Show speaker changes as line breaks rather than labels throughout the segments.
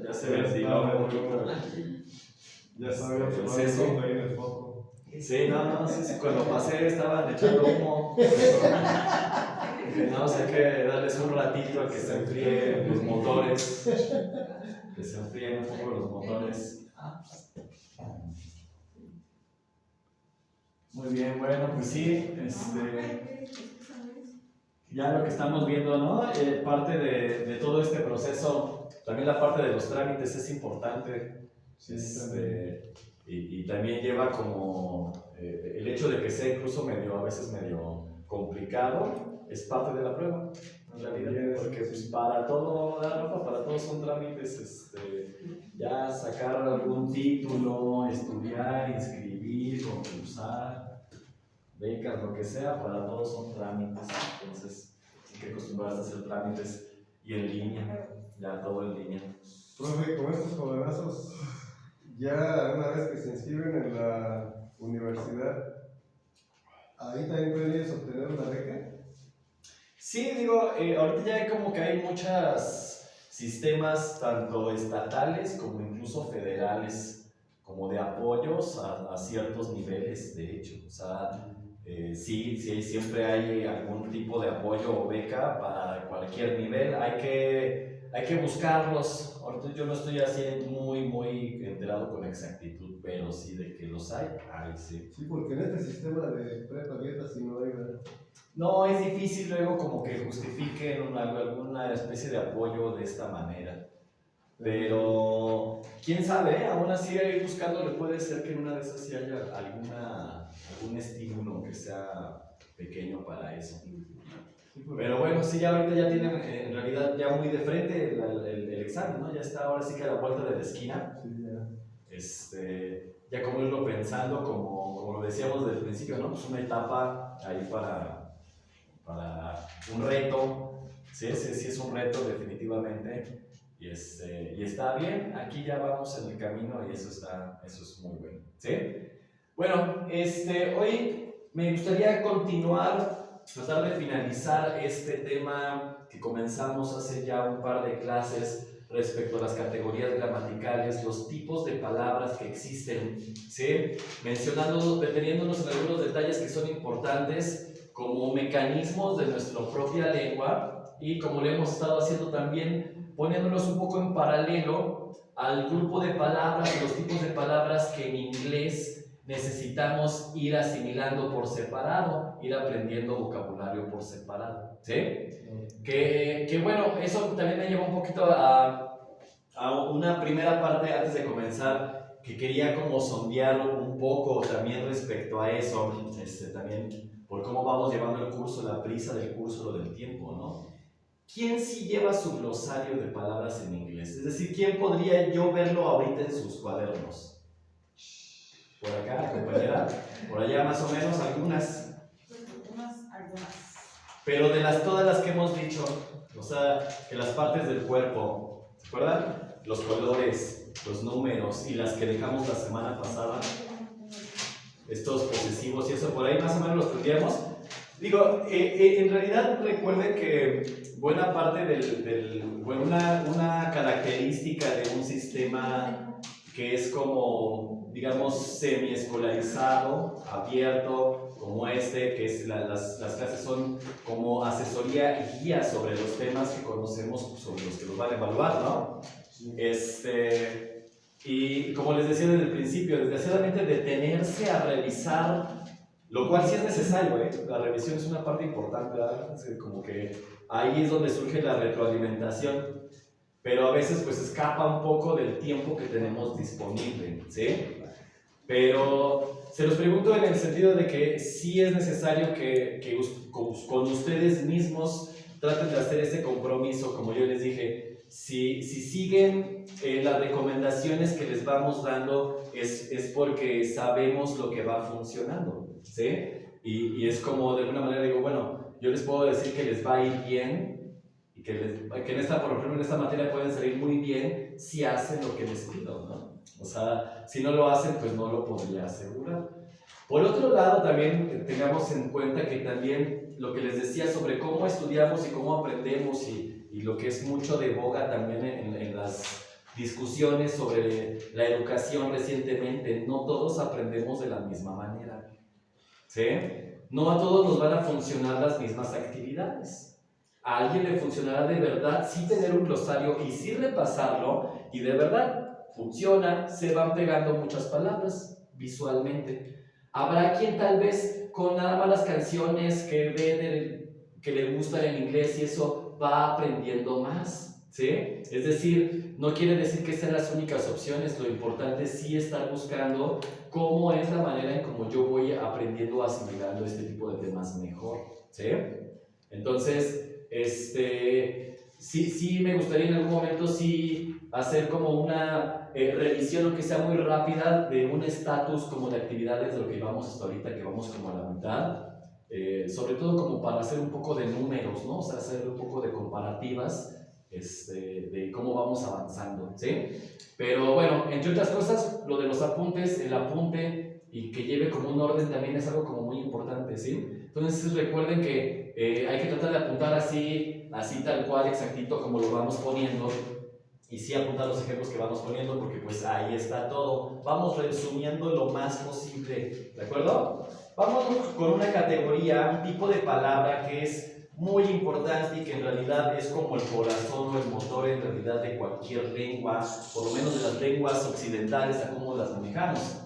ya se ventiló un poquito.
Ya sabemos que
Sí, sí.
ahí en el foco.
Sí, no, sí, cuando pasé estaban echando humo. Dije, no, hay que darles un ratito a que se enfríen los motores. Que se enfríen un poco los motores. Muy bien, bueno, pues sí, ya lo que estamos viendo, ¿no? Parte de todo este proceso, también la parte de los trámites es importante. Y también lleva como el hecho de que sea incluso a veces medio complicado, es parte de la prueba, en realidad, porque pues, para todo, Rafa, para todos son trámites, ya sacar algún título, estudiar, inscribir, concursar, becas, lo que sea, para todos son trámites, entonces hay que acostumbrarse a hacer trámites y en línea, ya todo en línea.
Profe, con estos jovenazos, ya una vez que se inscriben en la universidad, ¿ahí también pueden ellos obtener una beca?
Sí, digo, ahorita ya hay como que hay muchos sistemas, tanto estatales como incluso federales, como de apoyos a ciertos niveles, de hecho. O sea, sí, siempre hay algún tipo de apoyo o beca para cualquier nivel. Hay que buscarlos. Ahorita yo no estoy así muy enterado con exactitud, pero sí de que los hay, sí.
Sí, porque en este sistema de prepa abierta sí no hay, ¿verdad?
No, es difícil luego como que justifiquen alguna especie de apoyo de esta manera. Pero, quién sabe, aún así ahí buscándole puede ser que en una de esas sí haya algún estímulo que sea pequeño para eso. Pero bueno, sí, ya ahorita ya tienen en realidad ya muy de frente el examen, ¿no? Ya está ahora sí que a la vuelta de la esquina.
Sí, ya.
Ya como irlo pensando, como lo decíamos desde el principio, ¿no? Pues una etapa ahí para un reto, sí es un reto definitivamente, y está bien, aquí ya vamos en el camino y eso es muy bueno, ¿sí? Bueno, hoy me gustaría tratar de finalizar este tema que comenzamos hace ya un par de clases respecto a las categorías gramaticales, los tipos de palabras que existen, ¿sí? Deteniéndonos en algunos detalles que son importantes como mecanismos de nuestra propia lengua y como lo hemos estado haciendo también, poniéndonos un poco en paralelo al grupo de palabras, los tipos de palabras que en inglés necesitamos ir asimilando por separado, ir aprendiendo vocabulario por separado, ¿sí? Que bueno, eso también me lleva un poquito a una primera parte antes de comenzar, que quería como sondear un poco también respecto a eso, también por cómo vamos llevando el curso, la prisa del curso, lo del tiempo, ¿no? ¿Quién sí lleva su glosario de palabras en inglés? Es decir, ¿quién podría yo verlo ahorita en sus cuadernos? Por acá, compañera, por allá más o menos algunas.
Algunas.
Pero de todas las que hemos dicho, o sea, que las partes del cuerpo, ¿se acuerdan? Los colores, los números y las que dejamos la semana pasada, estos posesivos y eso, por ahí más o menos los tendríamos. Digo, en realidad recuerden que buena parte una característica de un sistema que es como, digamos, semi-escolarizado, abierto, como que es las clases son como asesoría y guía sobre los temas que conocemos, sobre los que los van a evaluar, ¿no? Y como les decía desde el principio, desgraciadamente detenerse a revisar, lo cual sí es necesario, la revisión es una parte importante, ¿verdad? Como que ahí es donde surge la retroalimentación, pero a veces pues escapa un poco del tiempo que tenemos disponible, ¿sí? Pero se los pregunto en el sentido de que sí es necesario que con ustedes mismos traten de hacer ese compromiso, como yo les dije. Si siguen las recomendaciones que les vamos dando es porque sabemos lo que va funcionando, ¿sí? Y es como de alguna manera digo, bueno, yo les puedo decir que les va a ir bien y que por ejemplo en esta materia pueden salir muy bien si hacen lo que les pido, ¿no? O sea, si no lo hacen, pues no lo podría asegurar. Por otro lado, también tengamos en cuenta que también lo que les decía sobre cómo estudiamos y cómo aprendemos y lo que es mucho de boga también en las discusiones sobre la educación recientemente, no todos aprendemos de la misma manera, ¿sí? No a todos nos van a funcionar las mismas actividades. A alguien le funcionará de verdad sí tener un glosario y sí repasarlo, y de verdad funciona, se van pegando muchas palabras visualmente. Habrá quien tal vez con nada más las canciones que que le gustan en inglés y eso va aprendiendo más, ¿sí? Es decir, no quiere decir que sean las únicas opciones, lo importante es sí estar buscando cómo es la manera en cómo yo voy aprendiendo, asimilando este tipo de temas mejor, ¿sí? Entonces, sí me gustaría en algún momento sí hacer como una revisión, aunque sea muy rápida, de un estatus como de actividades de lo que llevamos hasta ahorita, que vamos como a la mitad, sobre todo como para hacer un poco de números, ¿no? O sea, hacer un poco de comparativas de cómo vamos avanzando, ¿sí? Pero bueno, entre otras cosas, lo de los apuntes, el apunte y que lleve como un orden también es algo como muy importante, ¿sí? Entonces recuerden que hay que tratar de apuntar así tal cual, exactito como lo vamos poniendo, y sí apuntar los ejemplos que vamos poniendo, porque pues ahí está todo. Vamos resumiendo lo más posible, ¿de acuerdo? Vamos con una categoría, un tipo de palabra que es muy importante y que en realidad es como el corazón o el motor en realidad de cualquier lengua, por lo menos de las lenguas occidentales, a cómo las manejamos,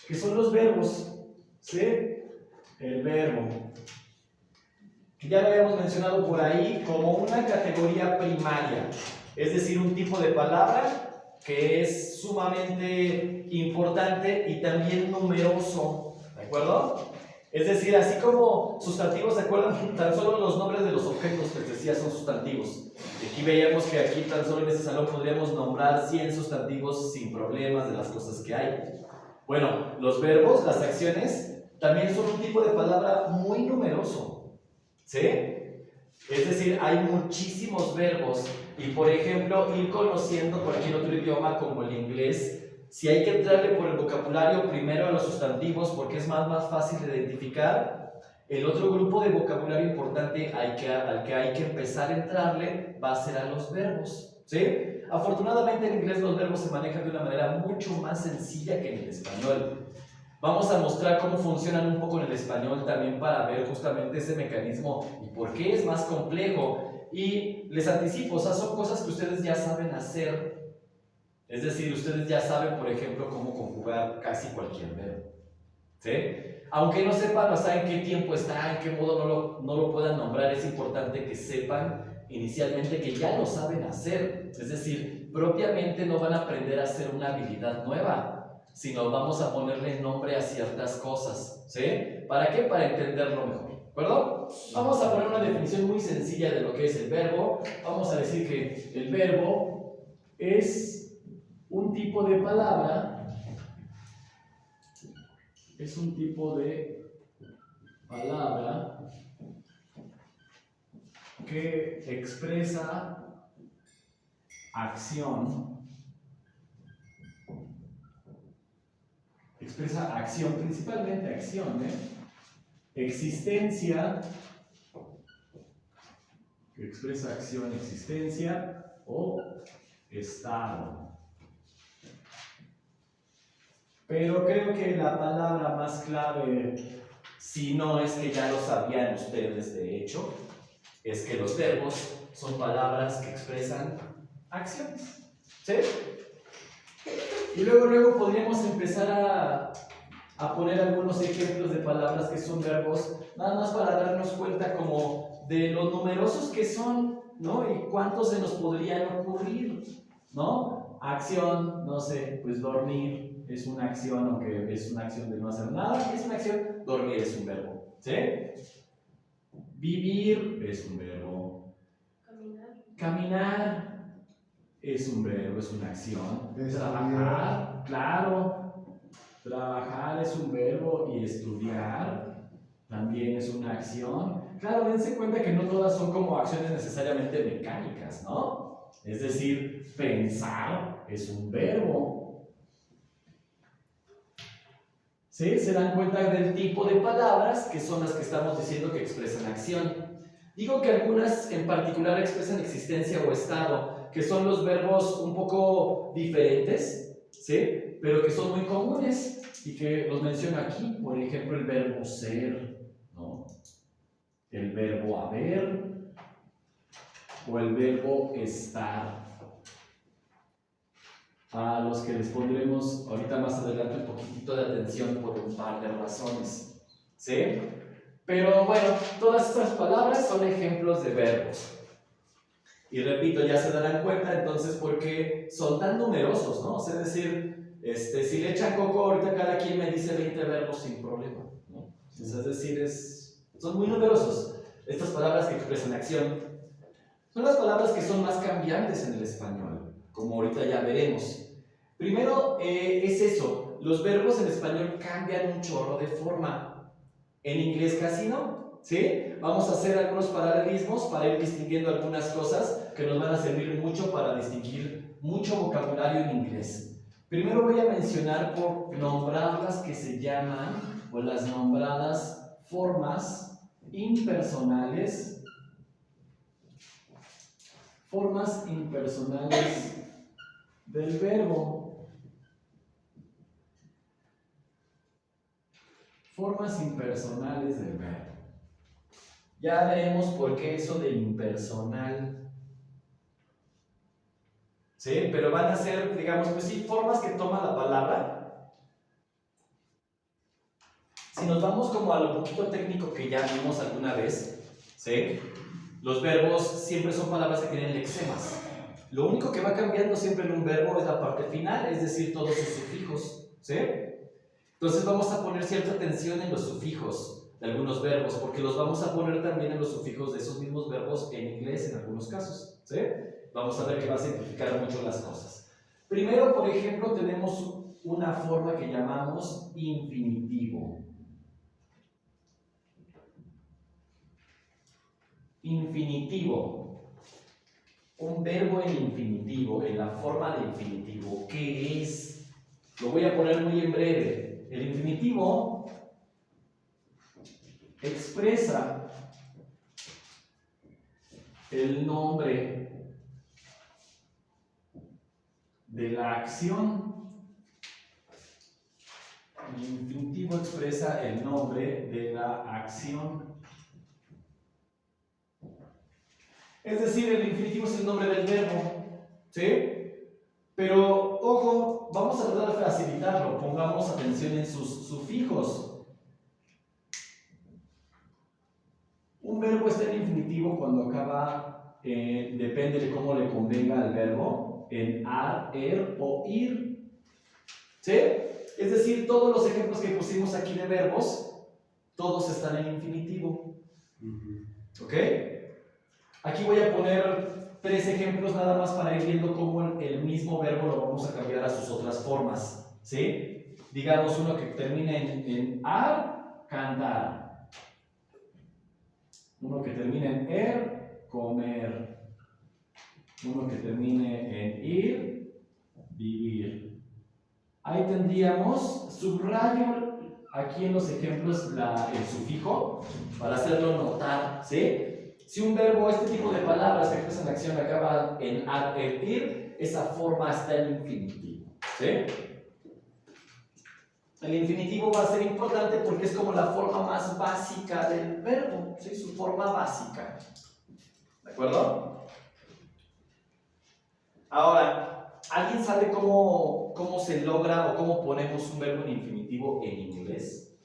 que son los verbos, ¿sí? El verbo, que ya lo habíamos mencionado por ahí como una categoría primaria, es decir, un tipo de palabra que es sumamente importante y también numeroso, ¿de acuerdo? Es decir, así como sustantivos, ¿se acuerdan? Tan solo los nombres de los objetos que les decía son sustantivos. Y aquí veíamos que aquí tan solo en este salón podríamos nombrar 100 sustantivos sin problemas de las cosas que hay. Bueno, los verbos, las acciones, también son un tipo de palabra muy numeroso, ¿sí? Es decir, hay muchísimos verbos y, por ejemplo, ir conociendo cualquier otro idioma como el inglés, si hay que entrarle por el vocabulario primero a los sustantivos porque es más fácil de identificar, el otro grupo de vocabulario importante al que hay que empezar a entrarle va a ser a los verbos, ¿sí? Afortunadamente en inglés los verbos se manejan de una manera mucho más sencilla que en el español. Vamos a mostrar cómo funcionan un poco en el español también para ver justamente ese mecanismo y por qué es más complejo. Y les anticipo, o sea, son cosas que ustedes ya saben hacer. Es decir, ustedes ya saben, por ejemplo, cómo conjugar casi cualquier verbo, ¿sí? Aunque no sepan, o sea, en qué tiempo está, en qué modo no lo puedan nombrar, es importante que sepan inicialmente que ya lo saben hacer. Es decir, propiamente no van a aprender a hacer una habilidad nueva, sino vamos a ponerle nombre a ciertas cosas, ¿sí? ¿Para qué? Para entenderlo mejor, ¿de acuerdo? Vamos a poner una definición muy sencilla de lo que es el verbo. Vamos a decir que el verbo es un tipo de palabra, que expresa acción, principalmente acción, existencia, que expresa acción, existencia o estado. Pero creo que la palabra más clave, si no es que ya lo sabían ustedes de hecho, es que los verbos son palabras que expresan acciones, ¿sí? Y luego podríamos empezar a poner algunos ejemplos de palabras que son verbos, nada más para darnos cuenta como de lo numerosos que son, ¿no? Y cuántos se nos podrían ocurrir, ¿no? Acción, no sé, pues dormir es una acción, aunque es una acción de no hacer nada, es una acción, dormir es un verbo, ¿sí? Vivir es un verbo. Caminar es un verbo, es una acción. Trabajar, claro. Trabajar es un verbo y estudiar también es una acción. Claro, dense cuenta que no todas son como acciones necesariamente mecánicas, ¿no? Es decir, pensar es un verbo. ¿Sí? Se dan cuenta del tipo de palabras que son las que estamos diciendo que expresan acción. Digo que algunas en particular expresan existencia o estado. que son los verbos un poco diferentes, ¿sí? Pero que son muy comunes y que los menciono aquí. Por ejemplo, el verbo ser, ¿no? El verbo haber o el verbo estar. A los que les pondremos ahorita más adelante un poquitito de atención por un par de razones, ¿sí? Pero bueno, todas estas palabras son ejemplos de verbos. Y repito, ya se darán cuenta entonces por qué son tan numerosos, ¿no? O sea, es decir, si le echan coco, ahorita cada quien me dice 20 verbos sin problema, ¿no? Es decir, son muy numerosos. Estas palabras que expresan acción son las palabras que son más cambiantes en el español, como ahorita ya veremos. Primero, es eso, los verbos en español cambian un chorro de forma, en inglés casi no, ¿sí? Vamos a hacer algunos paralelismos para ir distinguiendo algunas cosas que nos van a servir mucho para distinguir mucho vocabulario en inglés. Primero voy a mencionar por nombrar las que se llaman, o las nombradas formas impersonales del verbo. Formas impersonales del verbo. Ya veremos por qué eso de impersonal. ¿Sí? Pero van a ser, digamos, pues sí, formas que toma la palabra. Si nos vamos como a lo poquito técnico que ya vimos alguna vez, ¿sí? Los verbos siempre son palabras que tienen lexemas. Lo único que va cambiando siempre en un verbo es la parte final, es decir, todos sus sufijos, ¿sí? Entonces vamos a poner cierta atención en los sufijos de algunos verbos, porque los vamos a poner también en los sufijos de esos mismos verbos en inglés en algunos casos, ¿sí? Vamos a ver que va a simplificar mucho las cosas. Primero, por ejemplo, tenemos una forma que llamamos infinitivo. Infinitivo. Un verbo en infinitivo, en la forma de infinitivo. ¿Qué es? Lo voy a poner muy en breve. El infinitivo expresa el nombre de la acción. El infinitivo expresa el nombre de la acción. Es decir, el infinitivo es el nombre del verbo, ¿sí? Pero, ojo, vamos a tratar de facilitarlo. Pongamos atención en sus sufijos. Un verbo está en infinitivo cuando acaba, depende de cómo le convenga al verbo, en ar, er o ir. ¿Sí? Es decir, todos los ejemplos que pusimos aquí de verbos, todos están en infinitivo. ¿Ok? Aquí voy a poner 3 ejemplos nada más para ir viendo cómo el mismo verbo lo vamos a cambiar a sus otras formas, ¿sí? Digamos uno que termine en ar, cantar. Uno que termine en er, comer. Uno que termine en ir, vivir. Ahí tendríamos, subrayo aquí en los ejemplos el sufijo para hacerlo notar, ¿sí? Si un verbo, este tipo de palabras que expresan acción acaba en ar, er, ir, esa forma está en infinitivo, ¿sí? El infinitivo va a ser importante porque es como la forma más básica del verbo, ¿sí? Su forma básica. ¿De acuerdo? Ahora, ¿alguien sabe cómo se logra o cómo ponemos un verbo en infinitivo en inglés?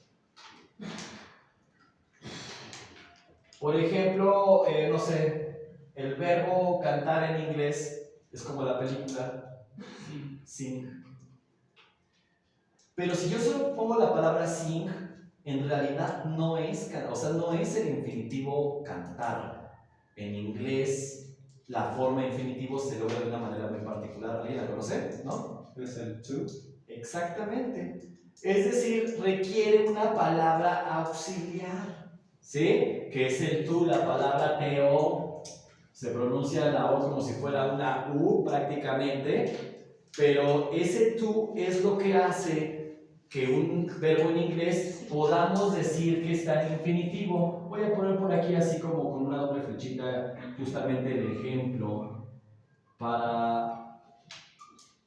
Por ejemplo, no sé, el verbo cantar en inglés es como la película sing. Pero si yo solo pongo la palabra sing, en realidad no es el infinitivo cantar. En inglés, la forma infinitivo se logra de una manera muy particular. ¿Alguien la conoce? ¿No?
Es el to.
Exactamente. Es decir, requiere una palabra auxiliar. ¿Sí? Que es el to, la palabra to, se pronuncia la O como si fuera una U prácticamente, pero ese to es lo que hace que un verbo en inglés podamos decir que está en infinitivo. Voy a poner por aquí así como con una doble flechita justamente el ejemplo para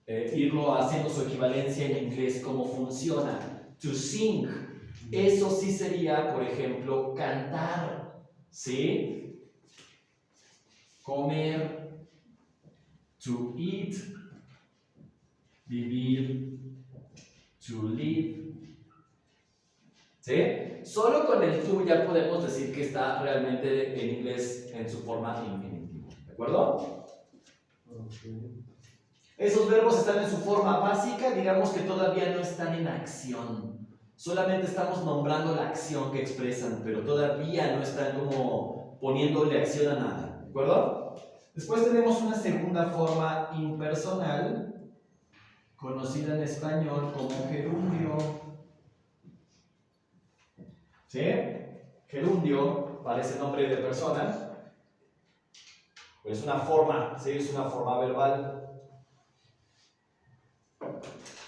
irlo haciendo su equivalencia en inglés, cómo funciona. To sing, eso sí sería, por ejemplo, cantar, ¿sí? Comer, to eat, vivir, to live, ¿sí? Solo con el to ya podemos decir que está realmente en inglés en su forma infinitivo, ¿de acuerdo? Esos verbos están en su forma básica, digamos que todavía no están en acción. Solamente estamos nombrando la acción que expresan, pero todavía no están como poniéndole acción a nada, ¿de acuerdo? Después tenemos una segunda forma impersonal, conocida en español como gerundio. ¿Sí? Gerundio parece nombre de persona, pero es una forma, ¿sí? Es una forma verbal.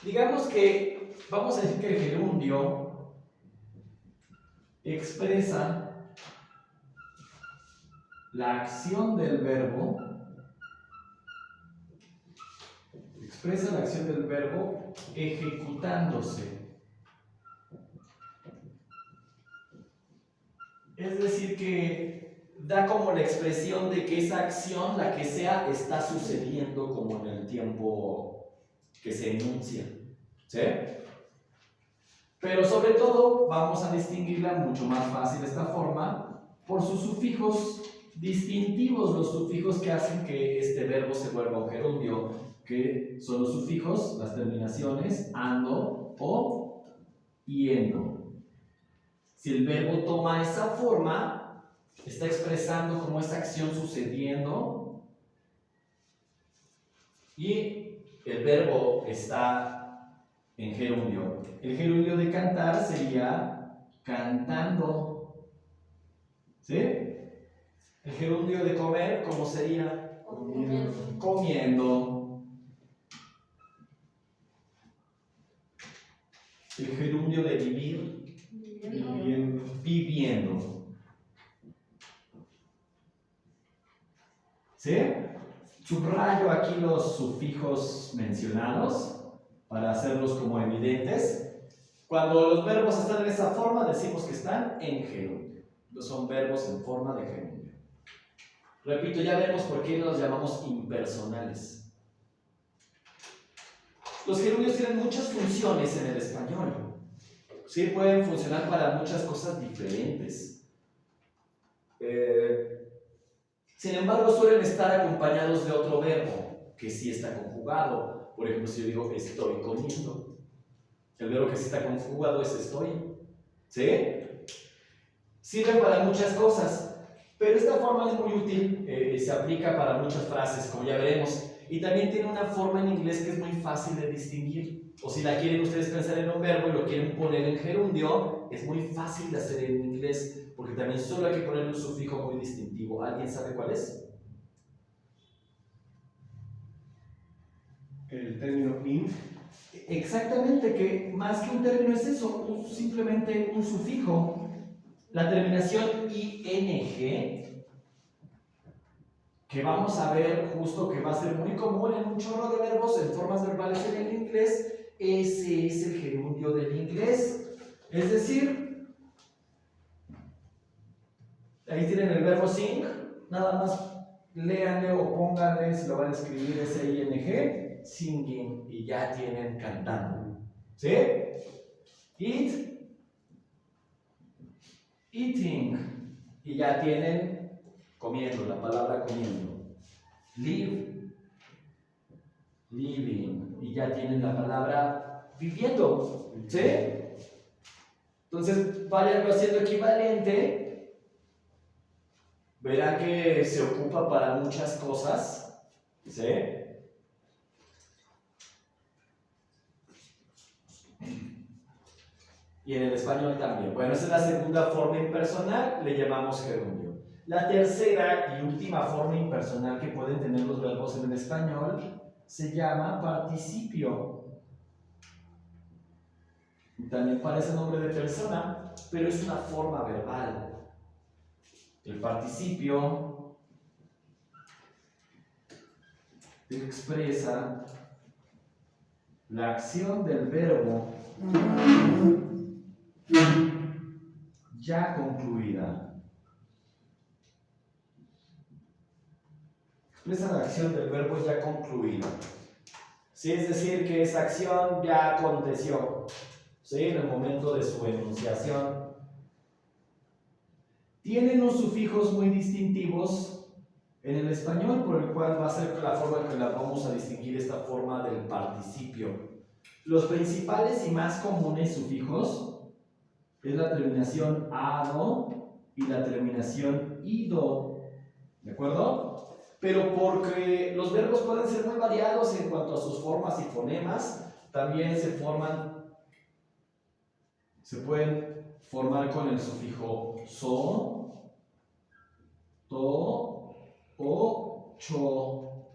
Digamos que, vamos a decir que el gerundio expresa la acción del verbo, ejecutándose. Es decir, que da como la expresión de que esa acción, la que sea, está sucediendo como en el tiempo que se enuncia, ¿sí? Pero sobre todo vamos a distinguirla mucho más fácil de esta forma por sus sufijos distintivos, los sufijos que hacen que este verbo se vuelva un gerundio, que son los sufijos, las terminaciones ando o yendo. Si el verbo toma esa forma, está expresando como esa acción sucediendo y el verbo está en gerundio. El gerundio de cantar sería cantando, ¿sí? El gerundio de comer, ¿cómo sería? Comiendo. El gerundio de vivir, viviendo. ¿Sí? Subrayo aquí los sufijos mencionados para hacerlos como evidentes. Cuando los verbos están en esa forma, decimos que están en gerundio. Son verbos en forma de gerundio. Repito, ya vemos por qué los llamamos impersonales. Los gerundios tienen muchas funciones en el español. Sí, pueden funcionar para muchas cosas diferentes. Sin embargo, suelen estar acompañados de otro verbo que sí está conjugado. Por ejemplo, si yo digo estoy comiendo, el verbo que sí está conjugado es estoy. ¿Sí? Sirven para muchas cosas, pero esta forma es muy útil, se aplica para muchas frases, como ya veremos. Y también tiene una forma en inglés que es muy fácil de distinguir. O si la quieren ustedes pensar en un verbo y lo quieren poner en gerundio, es muy fácil de hacer en inglés, porque también solo hay que poner un sufijo muy distintivo. ¿Alguien sabe cuál es?
El término in.
Exactamente, que más que un término es eso, simplemente un sufijo. La terminación ing, que vamos a ver justo que va a ser muy común en un chorro de verbos en formas verbales en el inglés, ese es el gerundio del inglés. Es decir, ahí tienen el verbo sing, nada más léanle o pónganle, si lo van a escribir, S-I-N-G, singing, y ya tienen cantando. ¿Sí? Eat, eating, y ya tienen comiendo, la palabra comiendo. Live, living, y ya tienen la palabra viviendo. ¿Sí? Entonces, váyanlo haciendo equivalente. Verá que se ocupa para muchas cosas. ¿Sí? Y en el español también. Bueno, esa es la segunda forma impersonal, le llamamos gerundio. La tercera y última forma impersonal que pueden tener los verbos en el español se llama participio. También parece nombre de persona, pero es una forma verbal. El participio expresa la acción del verbo ya concluida. Expresa la acción del verbo ya concluida. Sí, es decir, que esa acción ya aconteció, ¿sí? En el momento de su enunciación. Tienen unos sufijos muy distintivos en el español, por el cual va a ser la forma en que la vamos a distinguir esta forma del participio. Los principales y más comunes sufijos es la terminación ado y la terminación ido, ¿de acuerdo? Pero porque los verbos pueden ser muy variados en cuanto a sus formas y fonemas, también se pueden formar con el sufijo so, to o cho.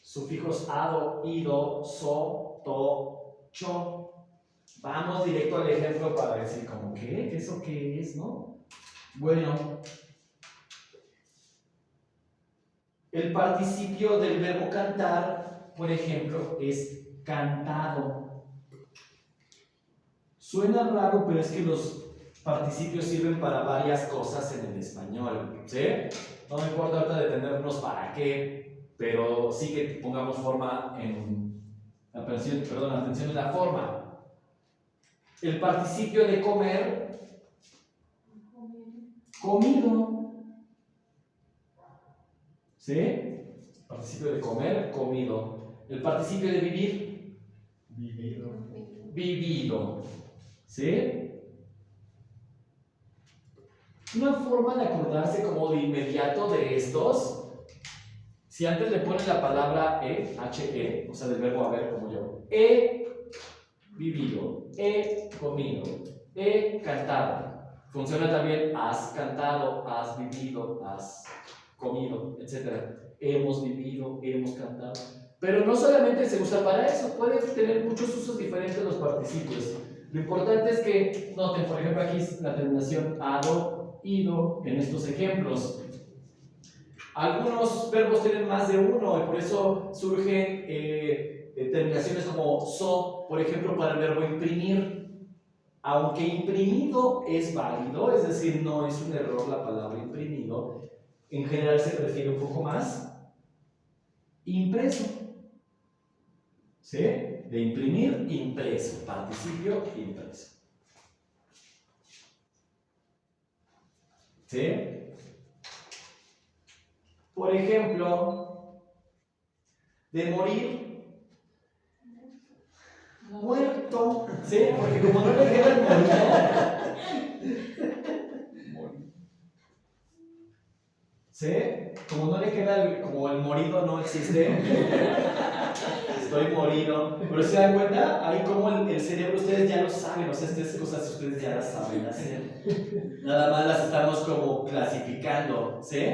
Sufijos ado, ido, so, to, cho. Vamos directo al ejemplo para decir como ¿qué? ¿Eso qué es, no? Bueno, el participio del verbo cantar, por ejemplo, es cantado. Suena raro, pero es que los participios sirven para varias cosas en el español, ¿sí? No me importa ahorita detenernos para qué, pero sí que pongamos forma en atención en la forma. El participio de comer, comido. ¿Sí? Participio de comer, comido. El participio de vivir,
Vivido.
vivido. ¿Sí? Una forma de acordarse como de inmediato de estos, si antes le ponen la palabra he, o sea, del verbo haber como yo, he vivido, he comido, he cantado. Funciona también has cantado, has vivido, has comido, etc. Hemos vivido, hemos cantado. Pero no solamente se usa para eso, pueden tener muchos usos diferentes los participios. Lo importante es que noten, por ejemplo, aquí la terminación ado, ido, en estos ejemplos. Algunos verbos tienen más de uno y por eso surgen terminaciones como so, por ejemplo, para el verbo imprimir. Aunque imprimido es válido, es decir, no es un error la palabra imprimido, en general se prefiere un poco más impreso. ¿Sí? De imprimir, impreso. Participio, impreso. ¿Sí? Por ejemplo, de morir, muerto. ¿Sí? Porque como no le queda el morido, ¿sí? Como no le queda como el morido no existe, estoy morido. Pero se dan cuenta, ahí como el cerebro, ustedes ya lo saben, o sea, estas cosas ustedes ya las saben hacer. Nada más las estamos como clasificando, ¿sí?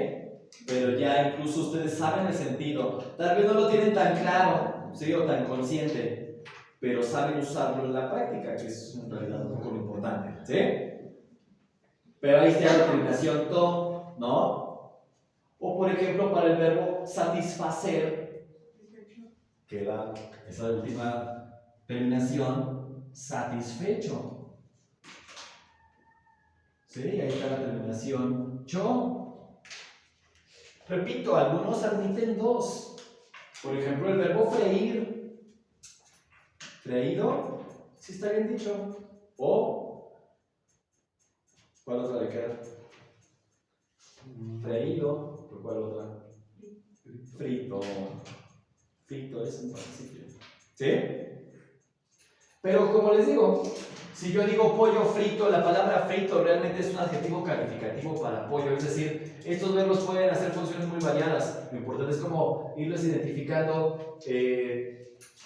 Pero ya incluso ustedes saben el sentido. Tal vez no lo tienen tan claro, ¿sí? O tan consciente, pero saben usarlo en la práctica, que es en realidad un poco lo importante, ¿sí? Pero ahí está la terminación to, ¿no? O por ejemplo, para el verbo satisfacer, queda esa última terminación, satisfecho. ¿Sí? Ahí está la terminación cho. Repito, algunos admiten dos. Por ejemplo, el verbo freír. Freído, ¿sí está bien dicho? O, ¿cuál otra le queda? Freído. ¿Cuál otra? Frito. Frito es un participio. ¿Sí? Pero como les digo, si yo digo pollo frito, la palabra frito realmente es un adjetivo calificativo para pollo. Es decir, estos verbos pueden hacer funciones muy variadas. Lo importante es como irlos identificando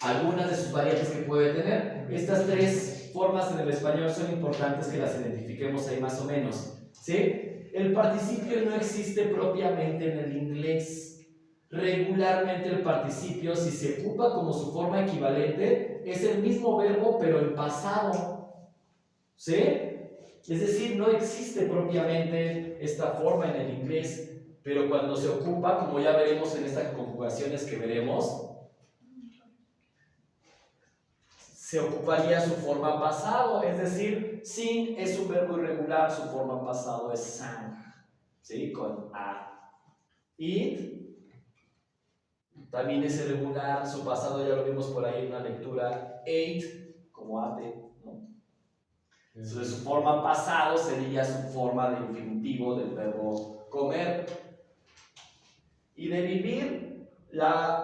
algunas de sus variantes que puede tener. Estas tres formas en el español son importantes que las identifiquemos ahí más o menos. ¿Sí? El participio no existe propiamente en el inglés. Regularmente el participio, si se ocupa como su forma equivalente, es el mismo verbo pero en pasado. ¿Sí? Es decir, no existe propiamente esta forma en el inglés, pero cuando se ocupa, como ya veremos en estas conjugaciones que veremos, se ocuparía su forma pasado, es decir, sing es un verbo irregular, su forma pasado es sang, ¿sí? Con a. Eat también es irregular, su pasado ya lo vimos por ahí en una lectura, ate, como ate, ¿no? Entonces su forma pasado sería su forma de infinitivo del verbo comer. Y de vivir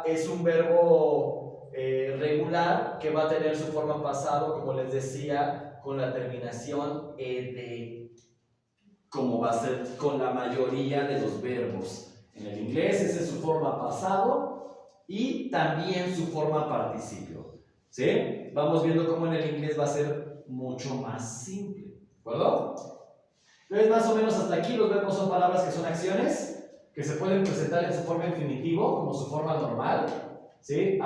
es un verbo regular que va a tener su forma pasado, como les decía, con la terminación ed, como va a ser con la mayoría de los verbos. En el inglés esa es su forma pasado y también su forma participio. ¿Sí? Vamos viendo cómo en el inglés va a ser mucho más simple. ¿De acuerdo? Entonces, más o menos hasta aquí los verbos son palabras que son acciones que se pueden presentar en su forma infinitivo, como su forma normal, ¿sí?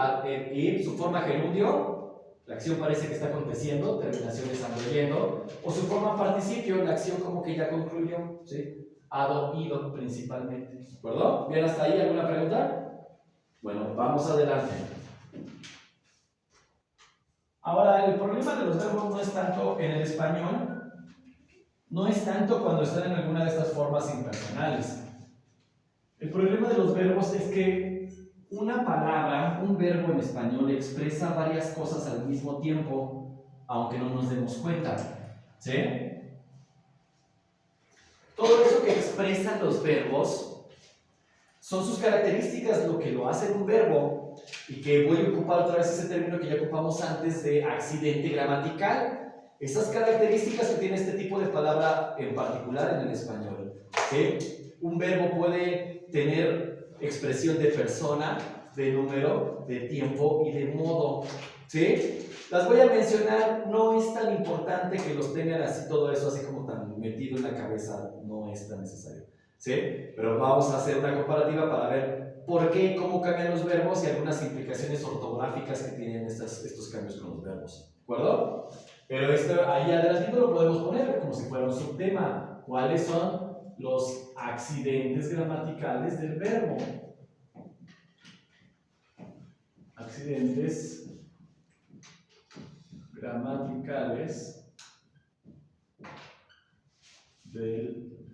Y su forma gerundio, la acción parece que está aconteciendo, terminación están leyendo, o su forma participio, la acción como que ya concluyó, ¿sí? Ado, ido principalmente. ¿De acuerdo? ¿Bien hasta ahí? ¿Alguna pregunta? Bueno, vamos adelante. Ahora, el problema de los verbos no es tanto en el español, no es tanto cuando están en alguna de estas formas impersonales. El problema de los verbos es que una palabra, un verbo en español, expresa varias cosas al mismo tiempo, aunque no nos demos cuenta. ¿Sí? Todo eso que expresan los verbos son sus características, lo que lo hace un verbo, y que voy a ocupar otra vez ese término que ya ocupamos antes de accidente gramatical. Esas características que tiene este tipo de palabra en particular en el español. ¿Sí? Un verbo puede tener expresión de persona, de número, de tiempo y de modo. ¿Sí? Las voy a mencionar, no es tan importante que los tengan así, todo eso así como tan metido en la cabeza, no es tan necesario. ¿Sí? Pero vamos a hacer una comparativa para ver por qué y cómo cambian los verbos y algunas implicaciones ortográficas que tienen estos cambios con los verbos. ¿De acuerdo? Pero esto ahí adelantito lo podemos poner como si fuera un subtema. ¿Cuáles son los accidentes gramaticales del verbo? Accidentes gramaticales del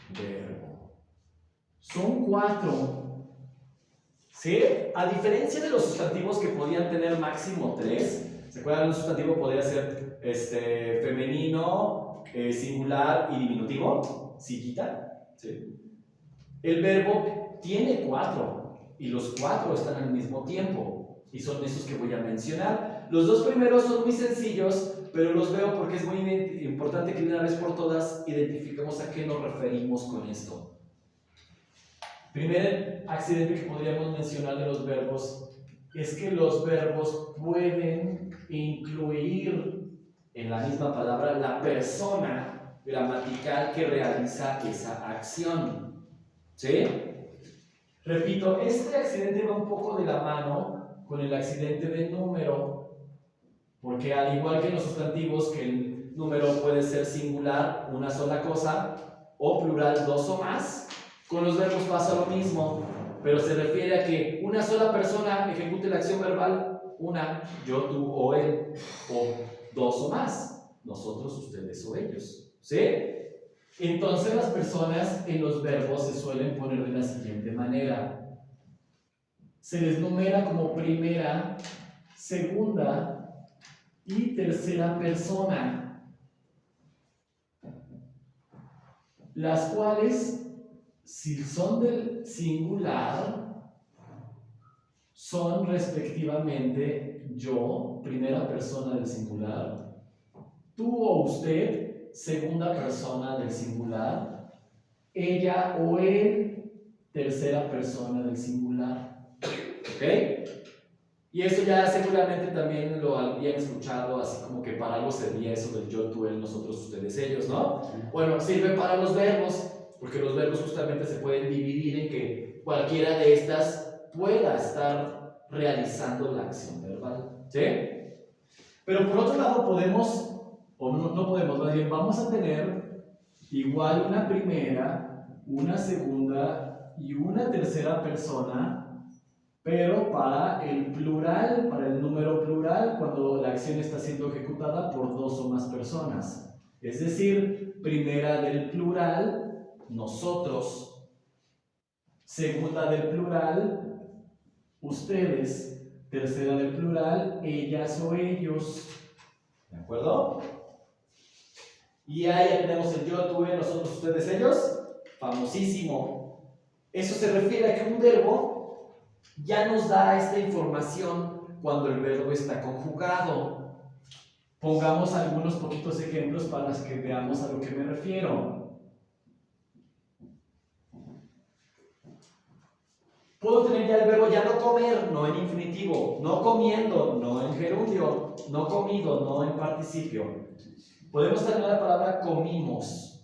verbo. Son 4. ¿Sí? A diferencia de los sustantivos que podían tener máximo 3, ¿se acuerdan? Un sustantivo podría ser femenino, singular y diminutivo. Sillita. ¿Sí? El verbo tiene 4 y los 4 están al mismo tiempo y son esos que voy a mencionar. Los dos primeros son muy sencillos, pero los veo porque es muy importante que de una vez por todas identifiquemos a qué nos referimos con esto. Primer accidente que podríamos mencionar de los verbos es que los verbos pueden incluir en la misma palabra la persona gramatical que realiza esa acción. ¿Sí? Repito, este accidente va un poco de la mano con el accidente de número, porque al igual que en los sustantivos, que el número puede ser singular, una sola cosa, o plural, dos o más, con los verbos pasa lo mismo, pero se refiere a que una sola persona ejecute la acción verbal, una, yo, tú o él, o dos o más, nosotros, ustedes o ellos. ¿Sí? Entonces las personas en los verbos se suelen poner de la siguiente manera. Se les numera como primera, segunda y tercera persona, las cuales, si son del singular, son respectivamente yo, primera persona del singular, tú o usted, segunda persona del singular, ella o él, tercera persona del singular. ¿Ok? Y eso ya seguramente también lo habían escuchado, así como que para algo servía eso del yo, tú, él, nosotros, ustedes, ellos, ¿no? Bueno, sirve para los verbos, porque los verbos justamente se pueden dividir en que cualquiera de estas pueda estar realizando la acción verbal. ¿Sí? Pero por otro lado podemos, o no podemos, más bien vamos a tener igual una primera, una segunda y una tercera persona, pero para el plural, para el número plural, cuando la acción está siendo ejecutada por dos o más personas. Es decir, primera del plural, nosotros. Segunda del plural, ustedes. Tercera del plural, ellas o ellos. ¿De acuerdo? Y ahí ya tenemos el yo, tú, él, nosotros, ustedes, ellos. Famosísimo. Eso se refiere a que un verbo ya nos da esta información cuando el verbo está conjugado. Pongamos algunos poquitos ejemplos para que veamos a lo que me refiero. Puedo tener ya el verbo ya no comer, no en infinitivo, no comiendo, no en gerundio, no comido, no en participio. Podemos tener la palabra comimos.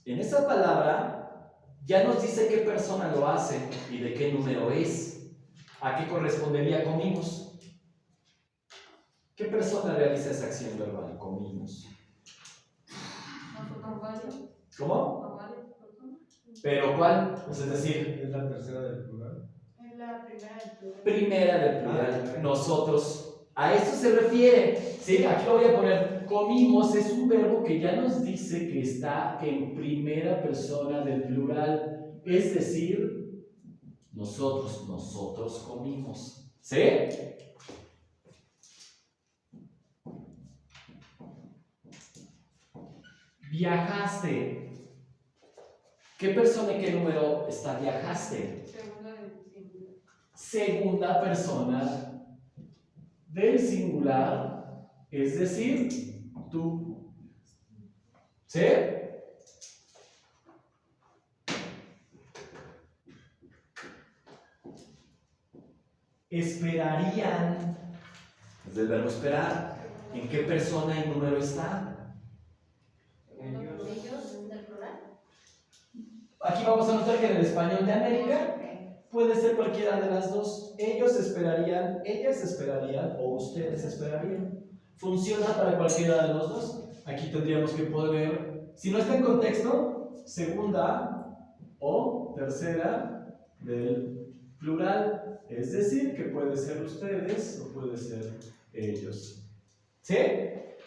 En esa palabra ya nos dice qué persona lo hace y de qué número es. ¿A qué correspondería comimos? ¿Qué persona realiza esa acción verbal? Comimos. ¿Cómo? ¿Pero cuál? Pues es decir,
¿Es la tercera del plural?
Es la primera del plural.
primera del plural, nosotros. A esto se refiere. ¿Sí? Aquí lo voy a poner. Comimos es un verbo que ya nos dice que está en primera persona del plural. Es decir, nosotros comimos. ¿Sí? Viajaste. ¿Qué persona y qué número está viajaste?
Segunda del singular.
Segunda persona del singular, es decir, tú. ¿Sí? Esperarían, es del verbo esperar. ¿En qué persona y número está?
Ellos del plural.
Aquí vamos a notar que en el español de América puede ser cualquiera de las dos. Ellos esperarían, ellas esperarían o ustedes esperarían. Funciona para cualquiera de los dos. Aquí tendríamos que poner, si no está en contexto, segunda o tercera del plural. Es decir, que puede ser ustedes o puede ser ellos. ¿Sí?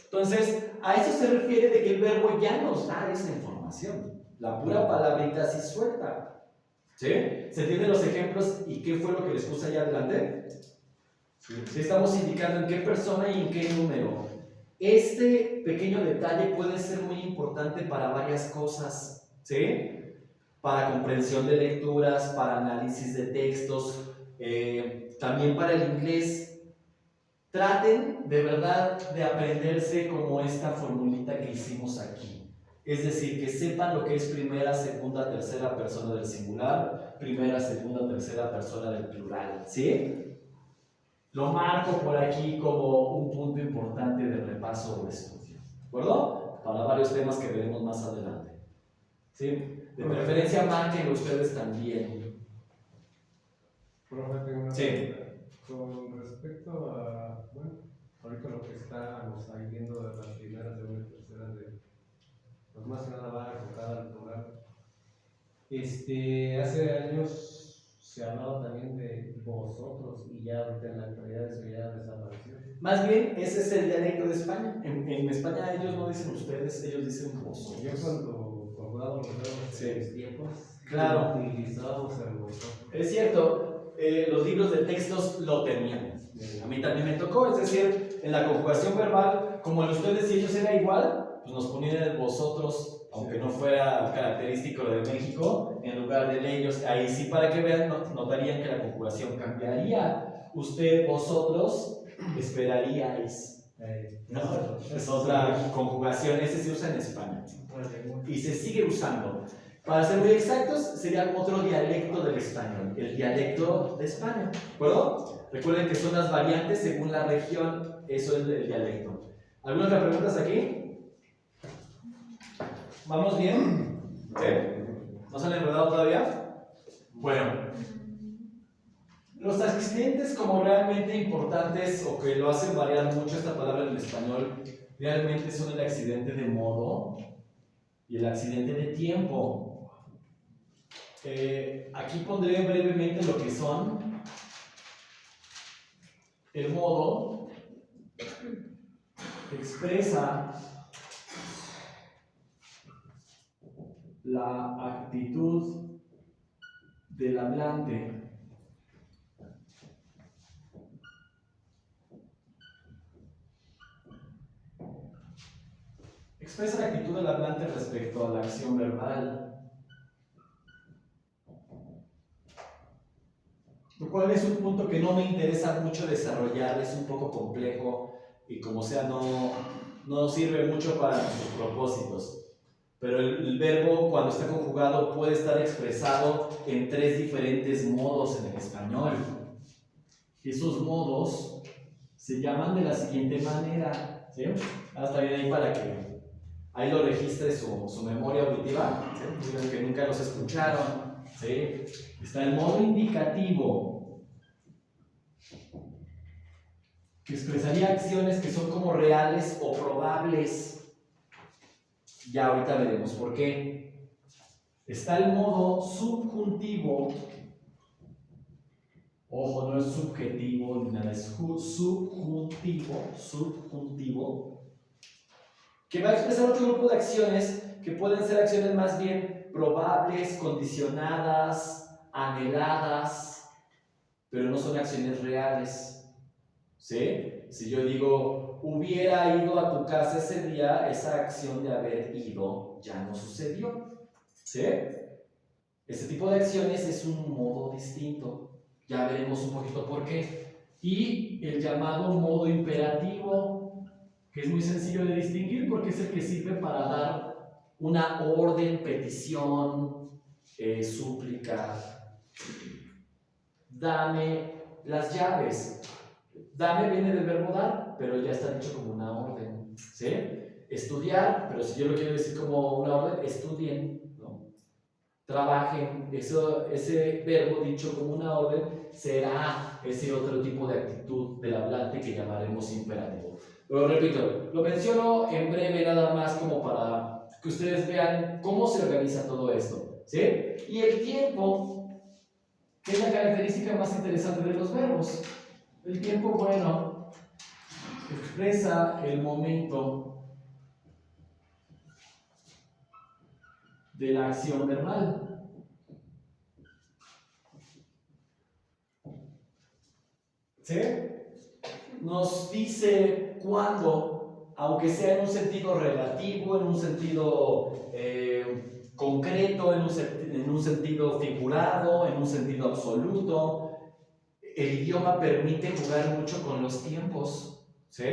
Entonces, a eso se refiere de que el verbo ya nos da esa información. La pura palabrita así suelta. ¿Sí? ¿Se entienden los ejemplos y qué fue lo que les puse allá adelante? Sí. Estamos indicando en qué persona y en qué número. Este pequeño detalle puede ser muy importante para varias cosas. ¿Sí? Para comprensión de lecturas, para análisis de textos, también para el inglés. Traten de verdad de aprenderse como esta formulita que hicimos aquí. Es decir, que sepan lo que es primera, segunda, tercera persona del singular, primera, segunda, tercera persona del plural. ¿Sí? Lo marco por aquí como un punto importante de repaso o de estudio. ¿De acuerdo? Para varios temas que veremos más adelante. ¿Sí? De preferencia, márquenlo ustedes también.
Profe, tengo una
Sí.
pregunta. Con respecto a, bueno, ahorita lo que estamos ahí viendo de las primeras, segunda y tercera, pues más que nada va enfocada al plural. Hace años se hablaba también de vosotros y ya ahorita en la actualidad eso ya desapareció.
Más bien, ese es el dialecto de España. En España ellos no dicen ustedes, ellos dicen vosotros.
Yo cuando jugaba los verbos
Sí.
en mis tiempos,
Claro.
utilizábamos el vosotros.
Es cierto, los libros de textos lo tenían. A mí también me tocó, es decir, en la conjugación verbal, como el ustedes y ellos era igual, pues nos ponían el vosotros, aunque no fuera característico de México, en lugar del ellos. Ahí sí, para que vean, notarían que la conjugación cambiaría. Usted, vosotros, esperaríais. No, es otra conjugación, ese se usa en España y se sigue usando. Para ser muy exactos, sería otro dialecto del español, el dialecto de España. ¿De acuerdo? Recuerden que son las variantes según la región, eso es el dialecto. ¿Algunas otras preguntas aquí? ¿Vamos bien? ¿Sí? ¿No se han enredado todavía? Bueno, los accidentes como realmente importantes o que lo hacen variar mucho esta palabra en el español, realmente son el accidente de modo y el accidente de tiempo. Aquí pondré brevemente lo que son el modo que expresa la actitud del hablante respecto a la acción verbal. Lo cual es un punto que no me interesa mucho desarrollar, es un poco complejo y como sea no sirve mucho para nuestros propósitos. Pero el verbo cuando está conjugado puede estar expresado en 3 diferentes modos en el español. Esos modos se llaman de la siguiente manera, ¿sí? Hasta bien ahí para que ahí lo registre su memoria auditiva, ¿sí? Digan que nunca los escucharon, ¿sí? Está el modo indicativo, que expresaría acciones que son como reales o probables. Ya ahorita veremos por qué. Está el modo subjuntivo. Ojo, no es subjetivo ni nada, es subjuntivo, que va a expresar otro grupo de acciones que pueden ser acciones más bien probables, condicionadas, anheladas, pero no son acciones reales. ¿Sí? Si yo digo, hubiera ido a tu casa ese día, esa acción de haber ido ya no sucedió. ¿Sí? Este tipo de acciones es un modo distinto. Ya veremos un poquito por qué. Y el llamado modo imperativo, que es muy sencillo de distinguir porque es el que sirve para dar una orden, petición, súplica. Dame las llaves. Dame viene del verbo dar, pero ya está dicho como una orden. ¿Sí? Estudiar, pero si yo lo quiero decir como una orden, estudien, ¿no? Trabajen, ese verbo dicho como una orden será ese otro tipo de actitud del hablante que llamaremos imperativo. Pero repito, lo menciono en breve nada más como para que ustedes vean cómo se organiza todo esto, ¿sí? Y el tiempo, que es la característica más interesante de los verbos. El tiempo, bueno, expresa el momento de la acción verbal. ¿Sí? Nos dice cuándo, aunque sea en un sentido relativo, en un sentido concreto, en un sentido figurado, en un sentido absoluto, el idioma permite jugar mucho con los tiempos. ¿Sí?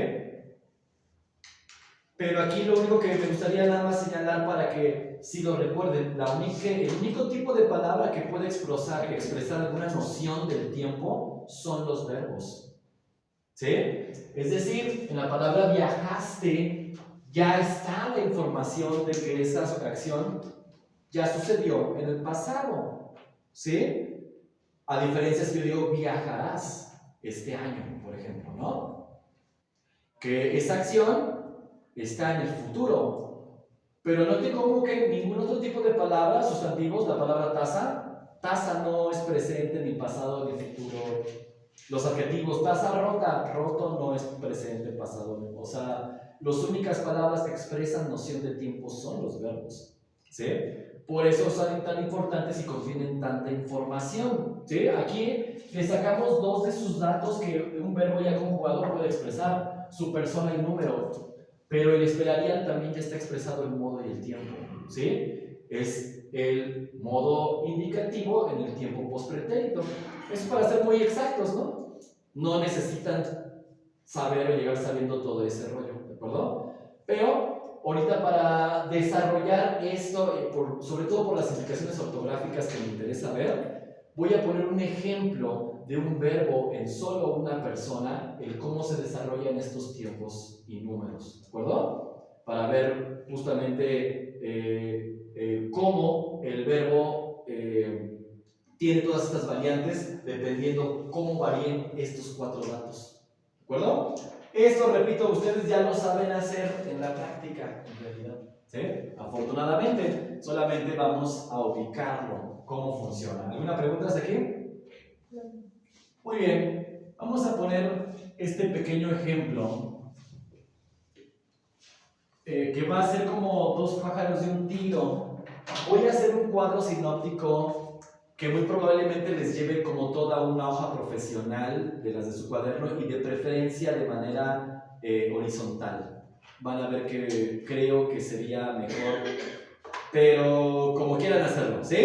Pero aquí lo único que me gustaría nada más señalar para que si lo recuerden, el único tipo de palabra que puede expresar alguna noción del tiempo son los verbos. ¿Sí? Es decir, en la palabra viajaste ya está la información de que esa acción ya sucedió en el pasado. ¿Sí? A diferencia si yo digo viajarás este año, por ejemplo, ¿no? Que esa acción está en el futuro, pero note como que ningún otro tipo de palabras, sustantivos, la palabra taza no es presente ni pasado ni futuro. Los adjetivos, taza rota, roto no es presente, pasado, o sea, las únicas palabras que expresan noción de tiempo son los verbos, ¿sí? Por eso son tan importantes y contienen tanta información, ¿sí? Aquí le sacamos 2 de sus datos que un verbo ya conjugado puede expresar, su persona y número. Pero el esperarían también ya está expresado el modo y el tiempo, ¿sí? Es el modo indicativo en el tiempo postpretérito. Eso es para ser muy exactos, ¿no? No necesitan saber o llegar sabiendo todo ese rollo, ¿de acuerdo? Pero ahorita para desarrollar esto, sobre todo por las implicaciones ortográficas que me interesa ver, voy a poner un ejemplo de un verbo en solo una persona, el cómo se desarrolla en estos tiempos y números, ¿de acuerdo? Para ver justamente cómo el verbo tiene todas estas variantes dependiendo cómo varíen estos 4 datos, ¿de acuerdo? Esto, repito, ustedes ya lo saben hacer en la práctica, en realidad, ¿sí? Afortunadamente, solamente vamos a ubicarlo. cómo funciona. ¿Alguna pregunta hasta aquí? Muy bien, vamos a poner este pequeño ejemplo que va a ser como dos pájaros de un tiro. Voy a hacer un cuadro sinóptico que muy probablemente les lleve como toda una hoja profesional de las de su cuaderno y de preferencia de manera horizontal. Van a ver que creo que sería mejor, pero como quieran hacerlo, ¿sí?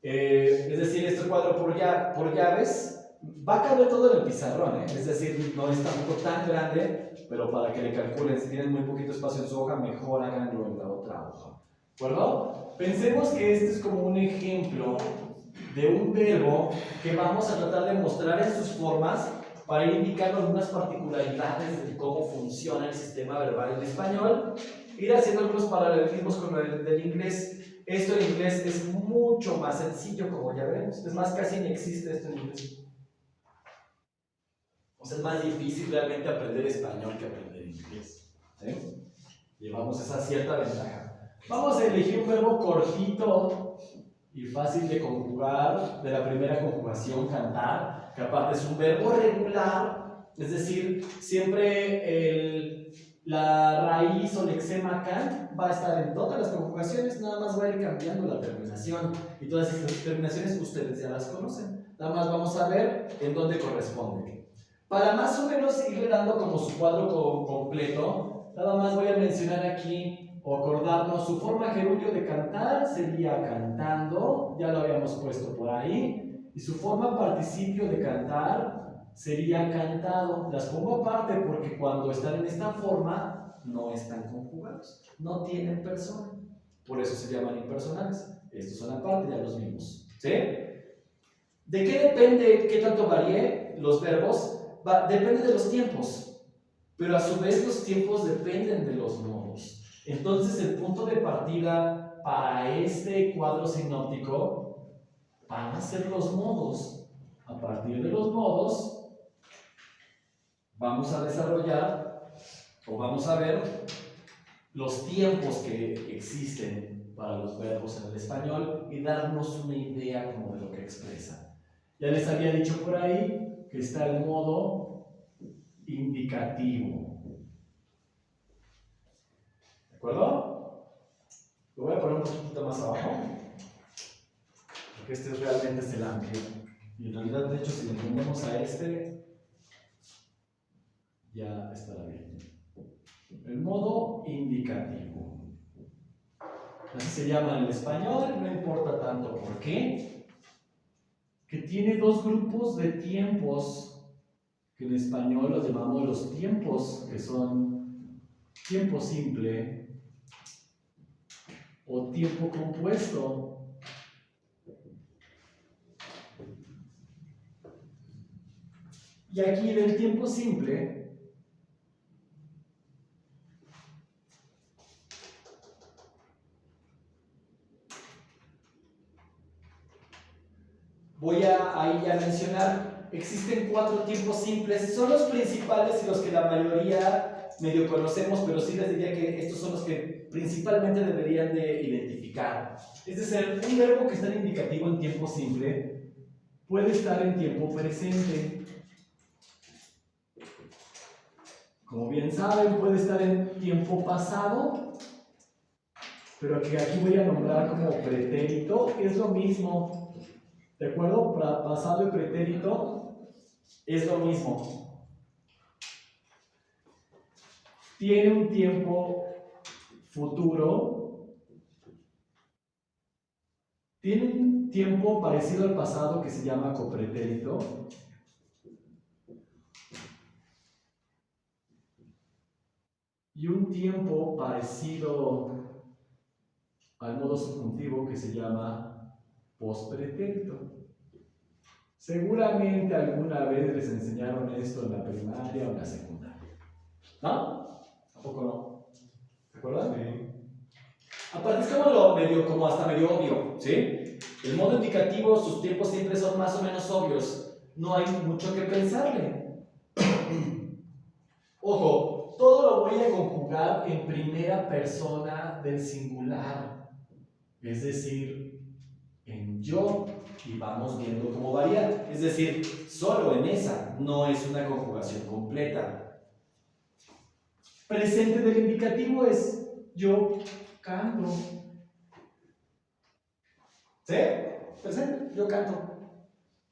Es decir, este cuadro por llaves va a caber todo en el pizarrón, ¿eh? Es decir, no es tampoco tan grande, pero para que le calculen, si tienen muy poquito espacio en su hoja, mejor háganlo en la otra hoja. ¿De acuerdo? Pensemos que este es como un ejemplo de un verbo que vamos a tratar de mostrar en sus formas para ir indicando algunas particularidades de cómo funciona el sistema verbal en español, ir haciendo algunos paralelismos con el del inglés. Esto en inglés es mucho más sencillo, como ya veremos. Es más, casi ni existe esto en inglés. O sea, es más difícil realmente aprender español que aprender inglés. ¿Sí? Llevamos esa cierta ventaja. Vamos a elegir un verbo cortito y fácil de conjugar, de la primera conjugación, cantar, que aparte es un verbo regular, es decir, siempre la raíz o lexema can va a estar en todas las conjugaciones, nada más va a ir cambiando la terminación, y todas estas terminaciones ustedes ya las conocen, nada más vamos a ver en dónde corresponde. Para más o menos ir dando como su cuadro completo, nada más voy a mencionar aquí o acordarnos, su forma gerundio de cantar sería cantando, ya lo habíamos puesto por ahí, y su forma participio de cantar sería cantado. Las pongo aparte porque cuando están en esta forma no están conjugados, no tienen persona, por eso se llaman impersonales. Estos son aparte, ya los vimos, ¿sí? ¿De qué depende qué tanto varíe los verbos? Depende de los tiempos, pero a su vez los tiempos dependen de los modos. Entonces el punto de partida para este cuadro sinóptico van a ser los modos. A partir de los modos vamos a desarrollar o vamos a ver los tiempos que existen para los verbos en el español y darnos una idea como de lo que expresan. Ya les había dicho por ahí que está el modo indicativo. ¿De acuerdo? Lo voy a poner un poquito más abajo, porque este realmente es el ángel. Y en realidad, de hecho, si le ponemos a este, ya estará bien. El modo indicativo. Así se llama en el español, no importa tanto por qué. Que tiene dos grupos de tiempos, que en español los llamamos los tiempos, que son tiempo simple o tiempo compuesto. Y aquí del tiempo simple voy a mencionar, existen 4 tiempos simples, son los principales y los que la mayoría medio conocemos, pero sí les diría que estos son los que principalmente deberían de identificar. Es decir, un verbo que está en indicativo en tiempo simple puede estar en tiempo presente. Como bien saben, puede estar en tiempo pasado, pero que aquí voy a nombrar como pretérito, es lo mismo. ¿De acuerdo? Pasado y pretérito es lo mismo. Tiene un tiempo futuro, tiene un tiempo parecido al pasado que se llama copretérito. Y un tiempo parecido al modo subjuntivo que se llama pospretérito. Seguramente alguna vez les enseñaron esto en la primaria o en la secundaria. ¿No? ¿Tampoco no? ¿Se acuerdan? Sí. Aparte es como hasta medio obvio, ¿sí? El modo indicativo, sus tiempos siempre son más o menos obvios. No hay mucho que pensarle. Ojo, todo lo voy a conjugar en primera persona del singular. Es decir, en yo, y vamos viendo cómo varía. Es decir, solo en esa no es una conjugación completa. Presente del indicativo es yo canto. ¿Sí? Presente, yo canto.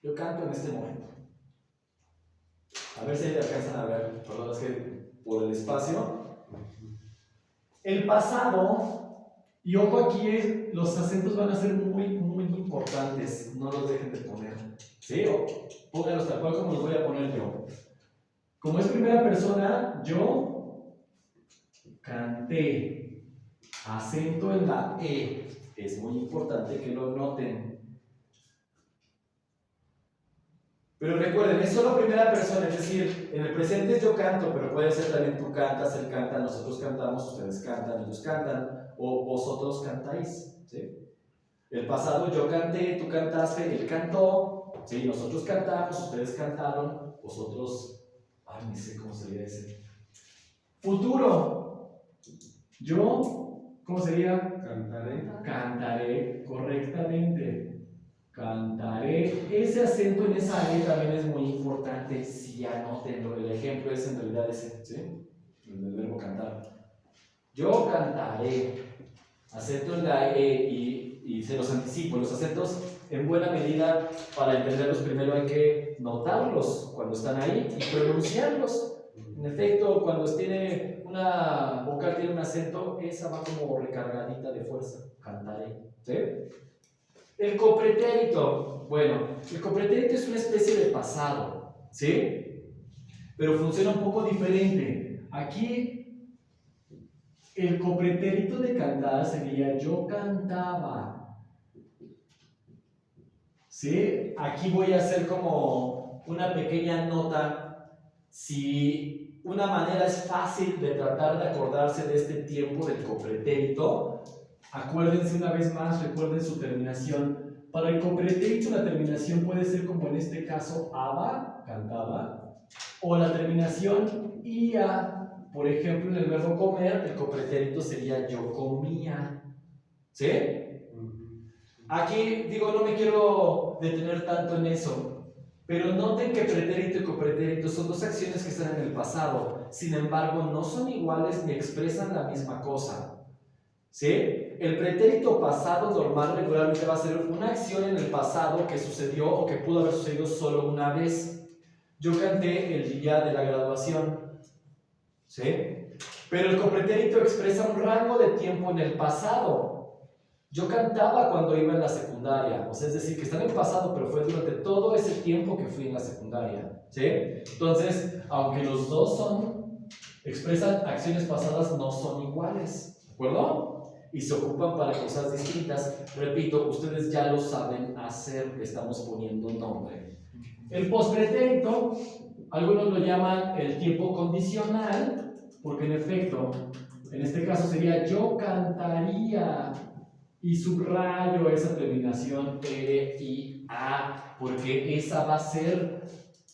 Yo canto en este momento. A ver si alcanzan a ver, perdón, es que por el espacio. El pasado, y ojo aquí, los acentos van a ser muy importantes, no los dejen de poner. ¿Sí? O pónganlos tal cual como los voy a poner yo. Como es primera persona, yo canté. Acento en la E. Es muy importante que lo noten. Pero recuerden, es solo primera persona, es decir, en el presente es yo canto, pero puede ser también tú cantas, él canta, nosotros cantamos, ustedes cantan, ellos cantan, o vosotros cantáis, ¿sí? El pasado yo canté, tú cantaste, él cantó, ¿sí? Nosotros cantamos, ustedes cantaron, vosotros, ay, ni sé cómo sería ese. Futuro, yo, ¿cómo sería?
Cantaré.
Cantaré correctamente. Cantaré. Ese acento en esa E también es muy importante. Si anótenlo. El ejemplo es en realidad ese, ¿sí? El verbo cantar. Yo cantaré. Acento en la E y se los anticipo. Los acentos, en buena medida, para entenderlos, primero hay que notarlos cuando están ahí y pronunciarlos. En efecto, cuando tiene una vocal, tiene un acento, esa va como recargadita de fuerza. Cantaré. ¿Sí? El copretérito. Bueno, el copretérito es una especie de pasado, ¿sí? Pero funciona un poco diferente. Aquí, el copretérito de cantar sería yo cantaba. ¿Sí? Aquí voy a hacer como una pequeña nota. Si una manera es fácil de tratar de acordarse de este tiempo del copretérito, acuérdense una vez más, recuerden su terminación. Para el copretérito la terminación puede ser como en este caso aba, cantaba, o la terminación ia, por ejemplo en el verbo comer, el copretérito sería yo comía. ¿Sí? Aquí digo, no me quiero detener tanto en eso, pero noten que pretérito y copretérito son dos acciones que están en el pasado, sin embargo no son iguales ni expresan la misma cosa. ¿Sí? El pretérito pasado normal regularmente va a ser una acción en el pasado que sucedió o que pudo haber sucedido solo una vez. Yo canté el día de la graduación. ¿Sí? Pero el copretérito expresa un rango de tiempo en el pasado. Yo cantaba cuando iba en la secundaria. O sea, es decir, que está en el pasado, pero fue durante todo ese tiempo que fui en la secundaria. ¿Sí? Entonces, aunque los dos expresan acciones pasadas, no son iguales. ¿De acuerdo? Y se ocupan para cosas distintas. Repito, ustedes ya lo saben hacer, le estamos poniendo nombre. El postpretérito, algunos lo llaman el tiempo condicional, porque en efecto, en este caso sería yo cantaría, y subrayo esa terminación R y A, porque esa va a ser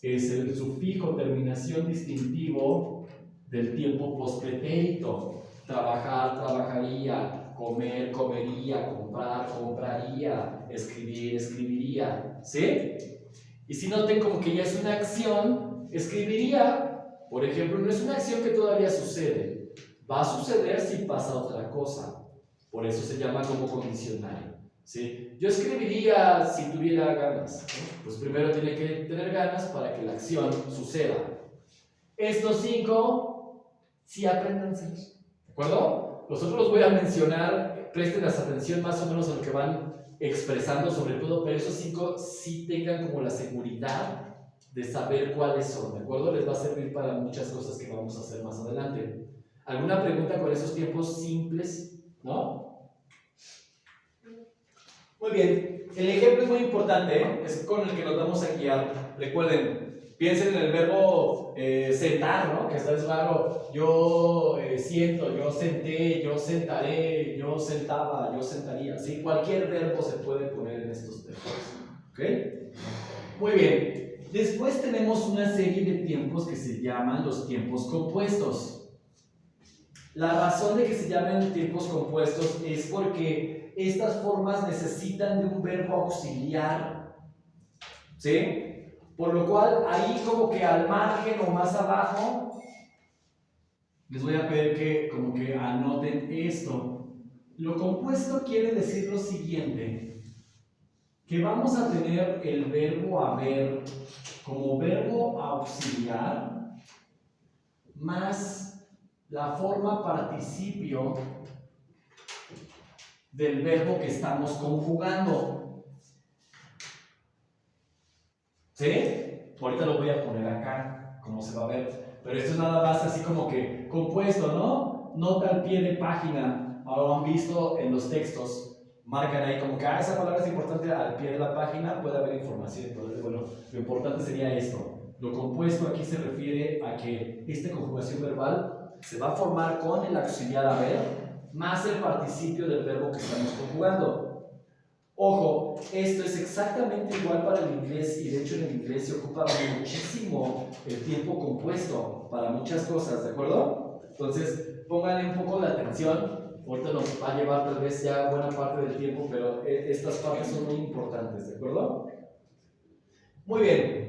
el sufijo, terminación distintivo del tiempo postpretérito. Trabajar, trabajaría, comer, comería, comprar, compraría, escribir, escribiría, ¿sí? Y si noten como que ya es una acción, escribiría, por ejemplo, no es una acción que todavía sucede, va a suceder si pasa otra cosa, por eso se llama como condicional, ¿sí? Yo escribiría si tuviera ganas, ¿no? Pues primero tiene que tener ganas para que la acción suceda. Estos 5, sí apréndanse. ¿De acuerdo? Los otros los voy a mencionar, presten atención más o menos a lo que van expresando sobre todo, pero esos 5 sí tengan como la seguridad de saber cuáles son, ¿de acuerdo? Les va a servir para muchas cosas que vamos a hacer más adelante. ¿Alguna pregunta con esos tiempos simples? ¿No? Muy bien, el ejemplo es muy importante, ¿eh? Es con el que nos vamos a guiar. Recuerden, piensen en el verbo sentar, ¿no? Que es raro. Yo siento, yo senté, yo sentaré, yo sentaba, yo sentaría. ¿Sí? Cualquier verbo se puede poner en estos términos. ¿Ok? Muy bien. Después tenemos una serie de tiempos que se llaman los tiempos compuestos. La razón de que se llamen tiempos compuestos es porque estas formas necesitan de un verbo auxiliar, ¿sí? Por lo cual, ahí como que al margen o más abajo, les voy a pedir que como que anoten esto. Lo compuesto quiere decir lo siguiente, que vamos a tener el verbo haber como verbo auxiliar más la forma participio del verbo que estamos conjugando. ¿Sí? Ahorita lo voy a poner acá, como se va a ver. Pero esto es nada más así como que compuesto, ¿no? Nota al pie de página. Ahora lo han visto en los textos. Marcan ahí como que esa palabra es importante al pie de la página, puede haber información. Entonces, bueno, lo importante sería esto. Lo compuesto aquí se refiere a que esta conjugación verbal se va a formar con el auxiliar haber más el participio del verbo que estamos conjugando. Ojo, esto es exactamente igual para el inglés y de hecho en el inglés se ocupa muchísimo el tiempo compuesto para muchas cosas, ¿de acuerdo? Entonces, pónganle un poco de atención. Ahorita nos va a llevar tal vez ya buena parte del tiempo, pero estas partes son muy importantes, ¿de acuerdo? Muy bien.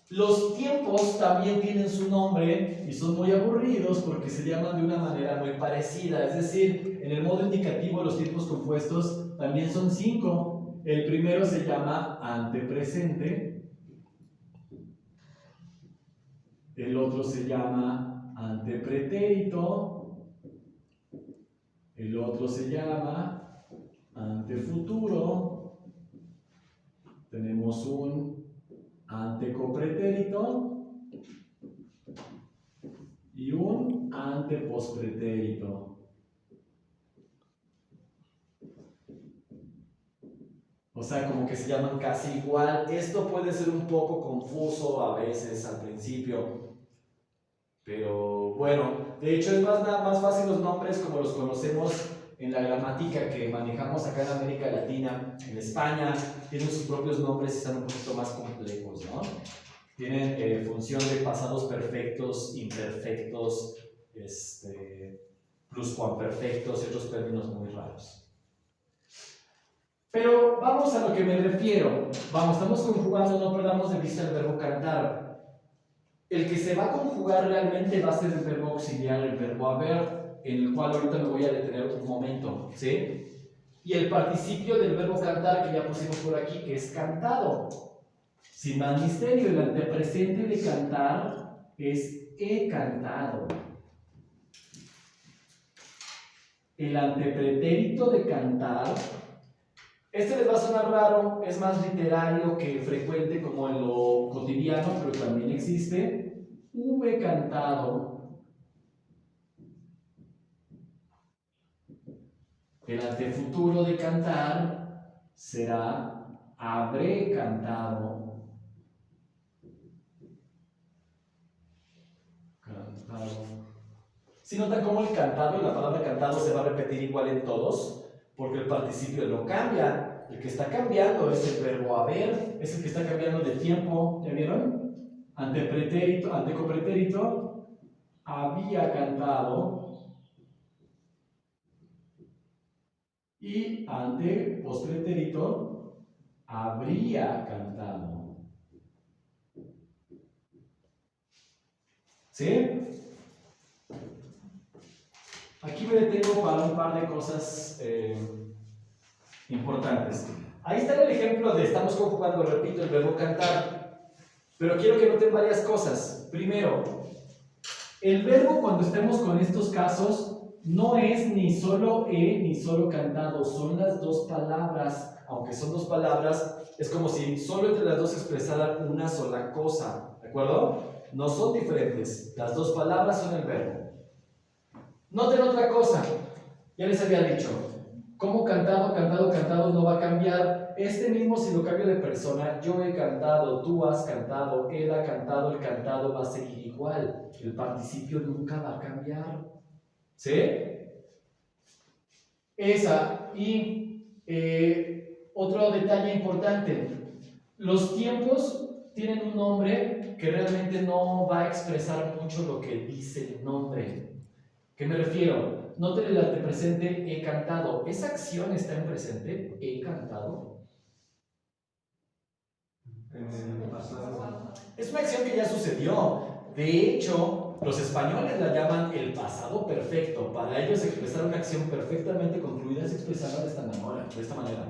Los tiempos también tienen su nombre y son muy aburridos porque se llaman de una manera muy parecida. Es decir, en el modo indicativo los tiempos compuestos también son 5. El primero se llama antepresente. El otro se llama antepretérito. El otro se llama antefuturo. Tenemos un antecopretérito y un antepospretérito. O sea, como que se llaman casi igual. Esto puede ser un poco confuso a veces al principio, pero bueno, de hecho es más fácil los nombres como los conocemos en la gramática que manejamos acá en América Latina. En España tienen sus propios nombres y están un poquito más complejos, ¿no? Tienen función de pasados perfectos, imperfectos, pluscuamperfectos y otros términos muy raros. Pero vamos a lo que me refiero. Vamos, estamos conjugando, no perdamos de vista el verbo cantar. El que se va a conjugar realmente va a ser el verbo auxiliar, el verbo haber, en el cual ahorita me voy a detener un momento, ¿sí? Y el participio del verbo cantar que ya pusimos por aquí, que es cantado. Sin más misterio, el antepresente de cantar es he cantado. El antepretérito de cantar, este les va a sonar raro, es más literario que frecuente como en lo cotidiano, pero también existe. Hube cantado. El antefuturo de cantar será habré cantado. Si notan cómo el cantado y la palabra cantado se va a repetir igual en todos, porque el participio no cambia. El que está cambiando es el verbo haber, es el que está cambiando de tiempo. ¿Ya vieron? Antepretérito, antecopretérito, había cantado. Y antepospretérito, habría cantado. ¿Sí? Aquí me detengo para un par de cosas importantes. Ahí está el ejemplo de estamos conjugando, repito, el verbo cantar. Pero quiero que noten varias cosas. Primero, el verbo cuando estemos con estos casos no es ni solo he ni solo cantado, son las dos palabras. Aunque son dos palabras, es como si solo entre las dos expresaran una sola cosa. ¿De acuerdo? No son diferentes. Las dos palabras son el verbo. Noten otra cosa, ya les había dicho, como cantado, cantado, cantado no va a cambiar. Este mismo si lo cambio de persona, yo he cantado, tú has cantado, él ha cantado, el cantado va a seguir igual. El participio nunca va a cambiar. ¿Sí? Esa. Y otro detalle importante, los tiempos tienen un nombre que realmente no va a expresar mucho lo que dice el nombre.
¿Qué me refiero? Noten el antepresente he cantado. ¿Esa acción está en presente? He cantado.
En el pasado.
Es una acción que ya sucedió. De hecho, los españoles la llaman el pasado perfecto. Para ellos expresar una acción perfectamente concluida es expresarla de esta manera.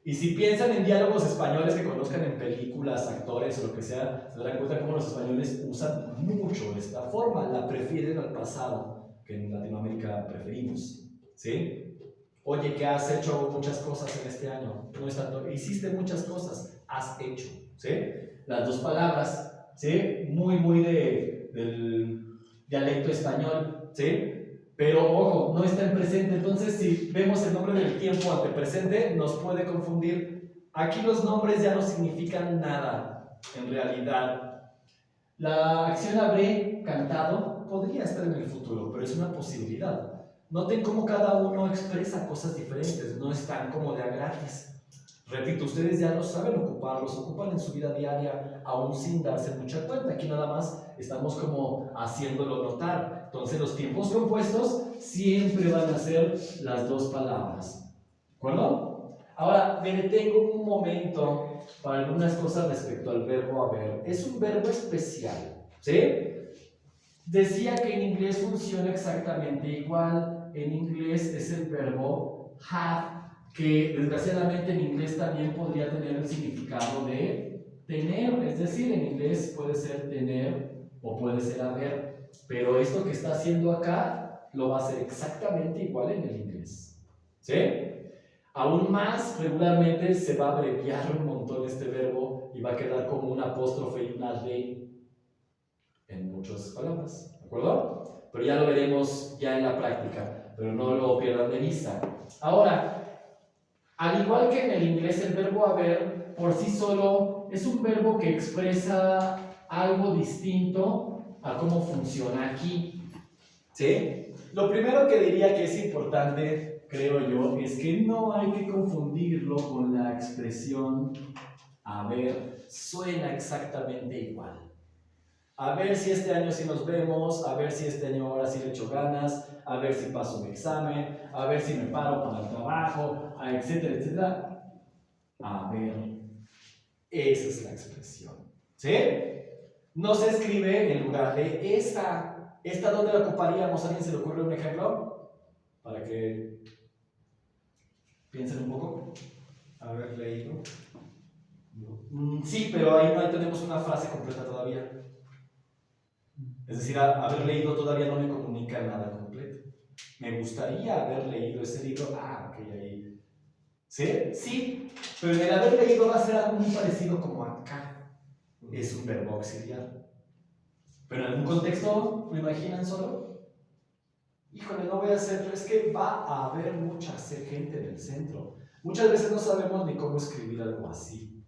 Y si piensan en diálogos españoles que conozcan en películas, actores o lo que sea, se darán cuenta cómo los españoles usan mucho esta forma. La prefieren al pasado, que en Latinoamérica preferimos. ¿Sí? Oye, que has hecho muchas cosas en este año. No es tanto, hiciste muchas cosas, has hecho. ¿Sí? Las dos palabras, ¿sí? Muy del dialecto español, ¿sí? Pero ojo, no está en presente, entonces si vemos el nombre del tiempo antepresente nos puede confundir. Aquí los nombres ya no significan nada, en realidad. La acción habré cantado podría estar en el futuro, pero es una posibilidad. Noten cómo cada uno expresa cosas diferentes, no están como de a gratis. Repito, ustedes ya no saben ocuparlos, ocupan en su vida diaria aún sin darse mucha cuenta. Aquí nada más estamos como haciéndolo notar. Entonces los tiempos compuestos siempre van a ser las dos palabras. ¿De acuerdo? Ahora me detengo un momento para algunas cosas respecto al verbo haber. Es un verbo especial, ¿sí? Decía que en inglés funciona exactamente igual. En inglés es el verbo have, que desgraciadamente en inglés también podría tener el significado de tener, es decir, en inglés puede ser tener o puede ser haber, pero esto que está haciendo acá lo va a hacer exactamente igual en el inglés, ¿sí? Aún más, regularmente se va a abreviar un montón este verbo y va a quedar como un apóstrofe y una D en muchas palabras, ¿de acuerdo? Pero ya lo veremos ya en la práctica, pero no lo pierdan de vista. Ahora, al igual que en el inglés, el verbo haber por sí solo es un verbo que expresa algo distinto a cómo funciona aquí. ¿Sí? Lo primero que diría que es importante, creo yo, es que no hay que confundirlo con la expresión haber. Suena exactamente igual. A ver si este año sí nos vemos, a ver si este año ahora sí le echo ganas, a ver si paso mi examen, a ver si me paro para el trabajo, etcétera, etcétera. A ver, esa es la expresión. ¿Sí? No se escribe en lugar de esta. ¿Esta dónde la ocuparíamos? ¿A alguien se le ocurre un ejemplo? Para que piensen un poco.
Haber leído.
Sí, pero ahí no tenemos una frase completa todavía. Es decir, haber leído todavía no me comunica nada completo. Me gustaría haber leído ese libro. Ok, ahí. ¿Sí? Sí, pero en el haber leído va a ser algo muy parecido como acá. Es un verbo auxiliar. Pero en algún contexto, ¿lo imaginan solo? Híjole, no voy a hacerlo. Es que va a haber mucha gente en el centro. Muchas veces no sabemos ni cómo escribir algo así.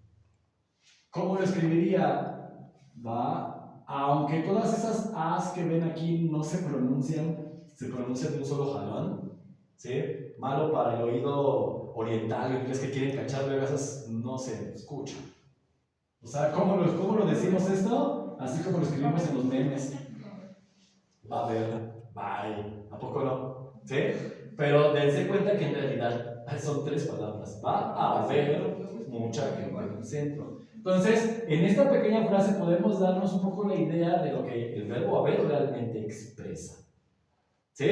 ¿Cómo lo escribiría? Aunque todas esas A's que ven aquí no se pronuncian de un solo jalón, ¿sí? Malo para el oído oriental, inglés que quieren cachar, luego esas no se escuchan. O sea, ¿cómo lo decimos esto? Así como lo escribimos en los memes. Va a haber, bye. ¿A poco no? ¿Sí? Pero dense cuenta que en realidad son tres palabras. Va a haber mucha gente en el centro. Entonces, en esta pequeña frase podemos darnos un poco la idea de lo que el verbo haber realmente expresa. ¿Sí?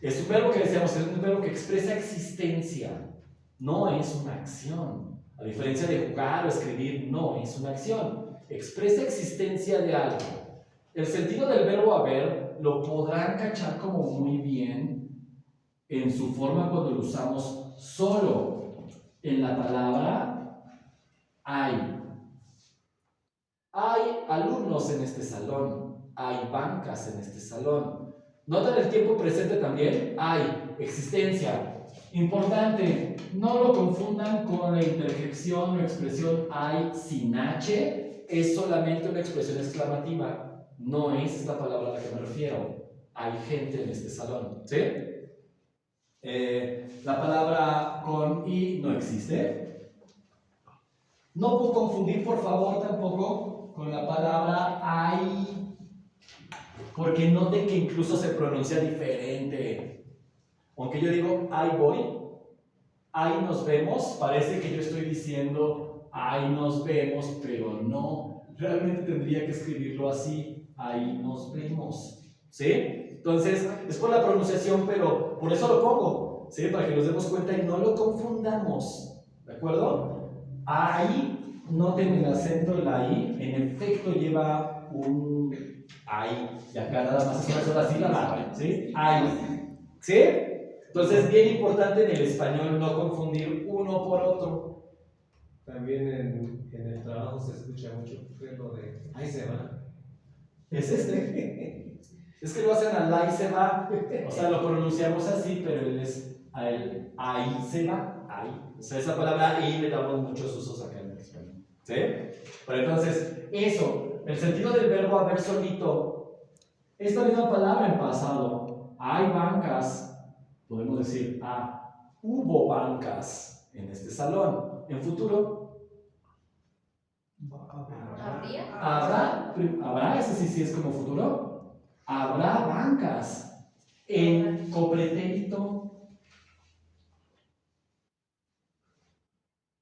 Es un verbo que decíamos, es un verbo que expresa existencia, no es una acción. A diferencia de jugar o escribir, no es una acción. Expresa existencia de algo. El sentido del verbo haber lo podrán cachar como muy bien en su forma cuando lo usamos solo en la palabra hay. Hay alumnos en este salón, hay bancas en este salón. ¿Notan el tiempo presente también? Hay, existencia. Importante, no lo confundan con la interjección o expresión hay sin H, es solamente una expresión exclamativa, no es esta palabra a la que me refiero. Hay gente en este salón, ¿sí? La palabra con I no existe. No puedo confundir, por favor, tampoco con la palabra hay. Porque noten que incluso se pronuncia diferente. Aunque yo digo, ahí voy, ahí nos vemos, parece que yo estoy diciendo, ahí nos vemos, pero no. Realmente tendría que escribirlo así, ahí nos vemos. ¿Sí? Entonces, es por la pronunciación, pero por eso lo pongo, ¿sí? Para que nos demos cuenta y no lo confundamos. ¿De acuerdo? Ahí, noten el acento, la I, en efecto lleva un ahí, y acá nada más es una sola sílaba, ¿sí? Ahí, ¿sí? Entonces, bien importante en el español no confundir uno por otro.
También en el trabajo se escucha mucho lo de ahí se va.
Es este. Es que lo hacen al ahí se va, o sea, lo pronunciamos así, pero él es ahí se va, ahí. O sea, esa palabra ahí le damos muchos usos acá en el español, ¿sí? Pero entonces, eso, el sentido del verbo haber solito, esta misma palabra en pasado, hay bancas, podemos decir, hubo bancas en este salón. En futuro, habrá, ese sí es como futuro. Habrá bancas en copretérito.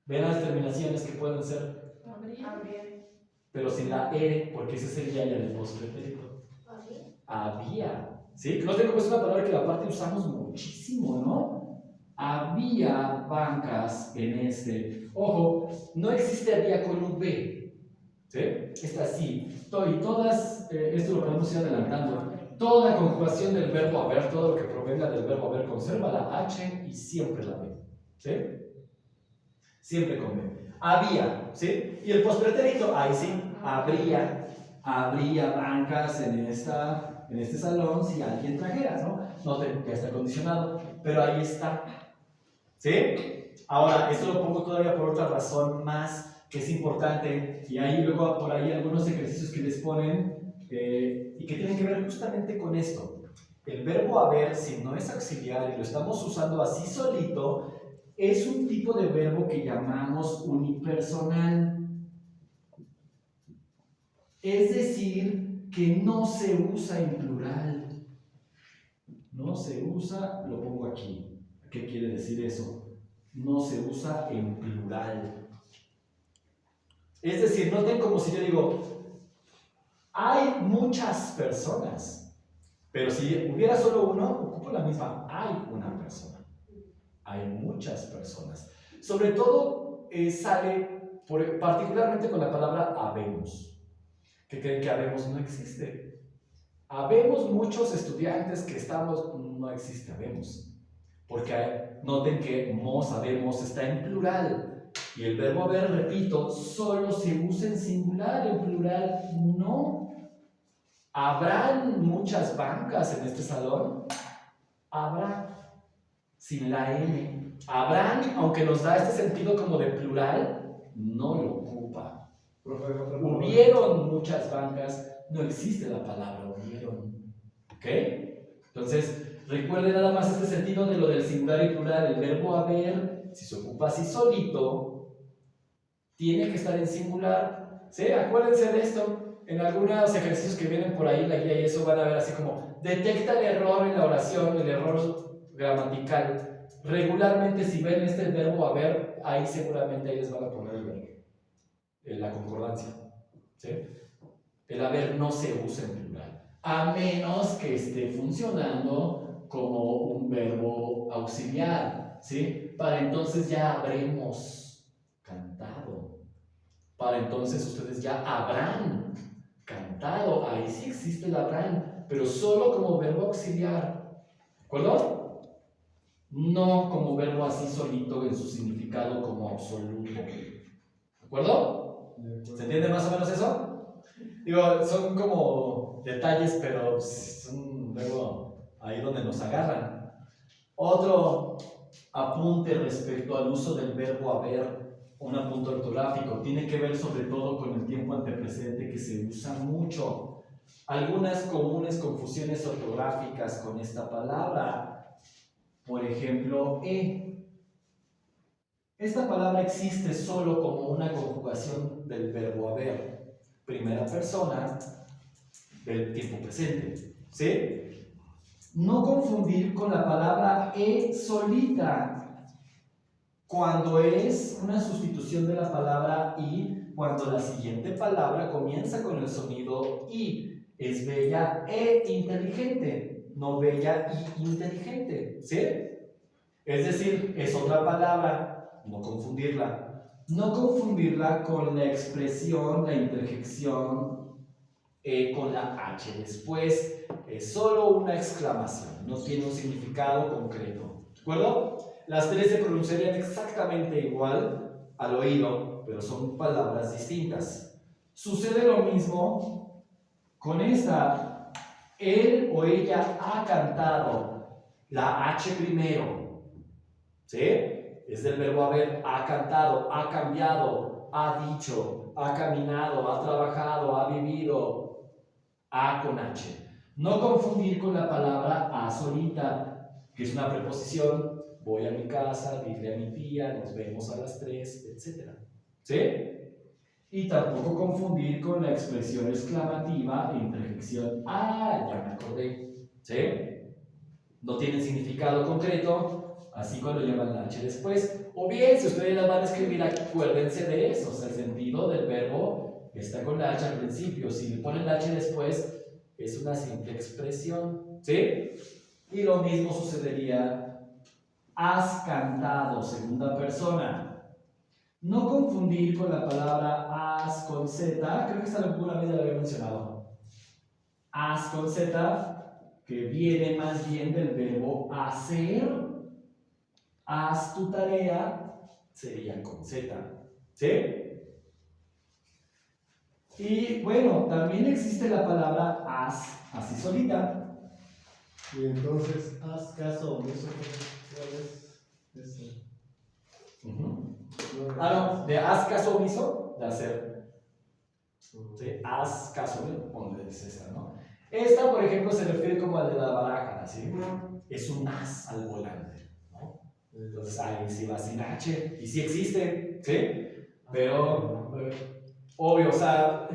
Vean las terminaciones que pueden ser, pero sin la R, porque ese sería ya el postpretérito. Había, ¿sí? Que no tengo que es una palabra que aparte usamos muchísimo, ¿no? Había bancas en este. Ojo, no existe había con V, ¿sí? Está así. Y todas, esto lo podemos ir adelantando. Toda conjugación del verbo haber, todo lo que provenga del verbo haber, conserva la H y siempre la B, ¿sí? Siempre con B. Había, ¿sí? Y el postpretérito, ahí sí, habría bancas en este salón si alguien trajera, ¿no? Noten que está condicionado, pero ahí está, ¿sí? Ahora, esto lo pongo todavía por otra razón más que es importante, y ahí luego por ahí algunos ejercicios que les ponen y que tienen que ver justamente con esto. El verbo haber, si no es auxiliar y lo estamos usando así solito, es un tipo de verbo que llamamos unipersonal. Es decir, que no se usa en plural. No se usa, lo pongo aquí. ¿Qué quiere decir eso? No se usa en plural. Es decir, noten como si yo digo, hay muchas personas, pero si hubiera solo uno, ocupo la misma, hay una persona, hay muchas personas. Sobre todo sale particularmente con la palabra habemos. ¿Qué creen que habemos? No existe. Habemos muchos estudiantes que estamos, no existe habemos. Porque noten que habemos está en plural. Y el verbo haber, repito, solo se usa en singular, en plural no. ¿Habrán muchas bancas en este salón? Habrá, sin la M. Habrán, aunque nos da este sentido como de plural, no lo ocupa. Hubieron muchas bancas, no existe la palabra hubieron. ¿Ok? Entonces, recuerden nada más este sentido de lo del singular y plural. El verbo haber, si se ocupa así solito, tiene que estar en singular. ¿Sí? Acuérdense de esto. En algunos ejercicios que vienen por ahí, la guía y eso, van a ver así como detecta el error en la oración, el error gramatical. Regularmente, si ven este verbo haber, ahí seguramente ahí les van a poner el verbo, la concordancia. ¿Sí? El haber no se usa en plural, a menos que esté funcionando como un verbo auxiliar, ¿sí? Para entonces ya habremos cantado. Para entonces ustedes ya habrán cantado. Ahí sí existe el habrán, pero solo como verbo auxiliar. ¿De acuerdo? No como verbo así solito en su significado como absoluto. ¿De acuerdo? ¿Se entiende más o menos eso? Digo, son como detalles, pero son luego ahí donde nos agarran. Otro apunte respecto al uso del verbo haber, un apunte ortográfico, tiene que ver sobre todo con el tiempo antepresente que se usa mucho. Algunas comunes confusiones ortográficas con esta palabra. Por ejemplo, Esta palabra existe solo como una conjugación del verbo haber. Primera persona, del tiempo presente. ¿Sí? No confundir con la palabra solita, cuando es una sustitución de la palabra y, cuando la siguiente palabra comienza con el sonido i. Es bella e inteligente, no bella y inteligente. ¿Sí? Es decir, es otra palabra, no confundirla. No confundirla con la expresión, la interjección con la H después. Es solo una exclamación, no tiene un significado concreto. ¿De acuerdo? Las tres se pronunciarían exactamente igual al oído, pero son palabras distintas. Sucede lo mismo con esta. Él o ella ha cantado, la H primero. ¿Sí? Es del verbo haber, ha cantado, ha cambiado, ha dicho, ha caminado, ha trabajado, ha vivido. A con H. No confundir con la palabra a solita, que es una preposición. Voy a mi casa, dile a mi tía, nos vemos a las 3, etc. ¿Sí? Y tampoco confundir con la expresión exclamativa e interjección. Ah, ya me acordé. ¿Sí? No tienen significado concreto, así cuando llevan la H después. O bien, si ustedes las van a escribir, acuérdense de eso. O sea, el sentido del verbo está con la H al principio. Si le ponen la H después, es una simple expresión. ¿Sí? Y lo mismo sucedería. Has cantado, segunda persona. No confundir con la palabra has con Z. Creo que esta alguna vez ya la había mencionado. Has con Z, que viene más bien del verbo hacer. Haz tu tarea, sería con Z. ¿Sí? Y bueno, también existe la palabra haz, así solita.
Y entonces, haz caso omiso. ¿Cuál es ese?
No, de haz caso omiso, de hacer. ¿Sí? Haz caso omiso, es esta, ¿no? Esta, por ejemplo, se refiere como al de la baraja, ¿sí? Es un as al volante, ¿no? Entonces ahí sí va sin H, y sí existe, ¿sí? Pero, obvio, o sea,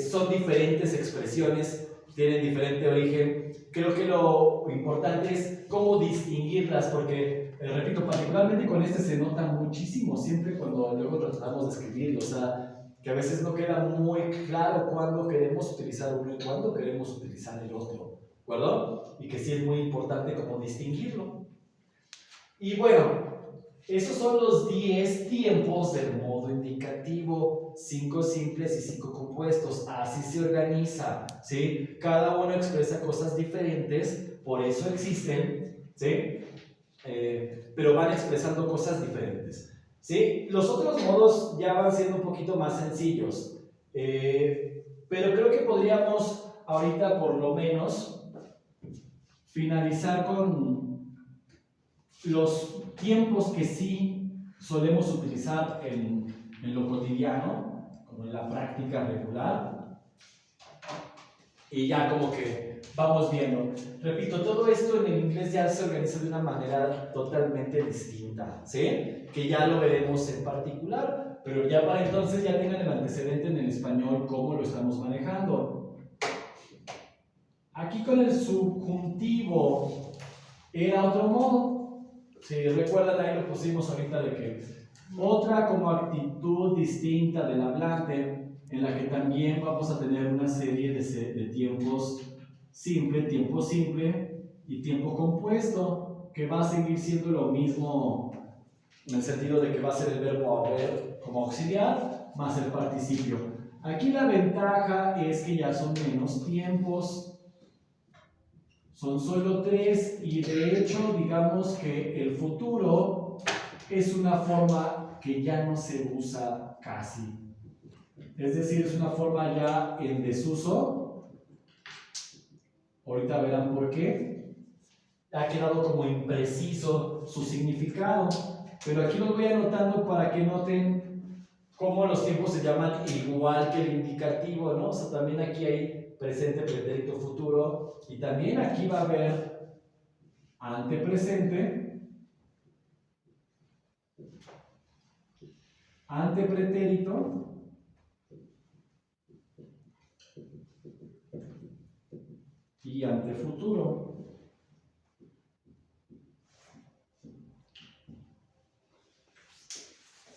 son diferentes expresiones, tienen diferente origen. Creo que lo importante es cómo distinguirlas, porque, repito, particularmente con este se nota muchísimo, siempre cuando luego tratamos de escribirlo, o sea, que a veces no queda muy claro cuándo queremos utilizar uno y cuándo queremos utilizar el otro, ¿de acuerdo? Y que sí es muy importante como distinguirlo. Y bueno, esos son los 10 tiempos del modo indicativo, 5 simples y 5 compuestos. Así se organiza, ¿sí? Cada uno expresa cosas diferentes, por eso existen, ¿sí? Pero van expresando cosas diferentes, ¿sí? Los otros modos ya van siendo un poquito más sencillos, pero creo que podríamos ahorita por lo menos finalizar con los tiempos que sí solemos utilizar en lo cotidiano, como en la práctica regular, y ya como que vamos viendo. Repito, todo esto en el inglés ya se organiza de una manera totalmente distinta, ¿sí? Que ya lo veremos en particular, pero ya para entonces ya tengan el antecedente en el español cómo lo estamos manejando. Aquí con el subjuntivo era otro modo. Si recuerdan, ahí lo pusimos ahorita de que otra como actitud distinta del hablante, en la que también vamos a tener una serie de tiempos tiempo simple y tiempo compuesto, que va a seguir siendo lo mismo en el sentido de que va a ser el verbo haber como auxiliar más el participio. Aquí la ventaja es que ya son menos tiempos, son solo 3, y de hecho digamos que el futuro es una forma que ya no se usa casi. Es decir, es una forma ya en desuso. Ahorita verán por qué. Ha quedado como impreciso su significado. Pero aquí los voy anotando para que noten cómo los tiempos se llaman igual que el indicativo, ¿no? O sea, también aquí hay presente, pretérito, futuro. Y también aquí va a haber ante presente, ante pretérito y ante futuro.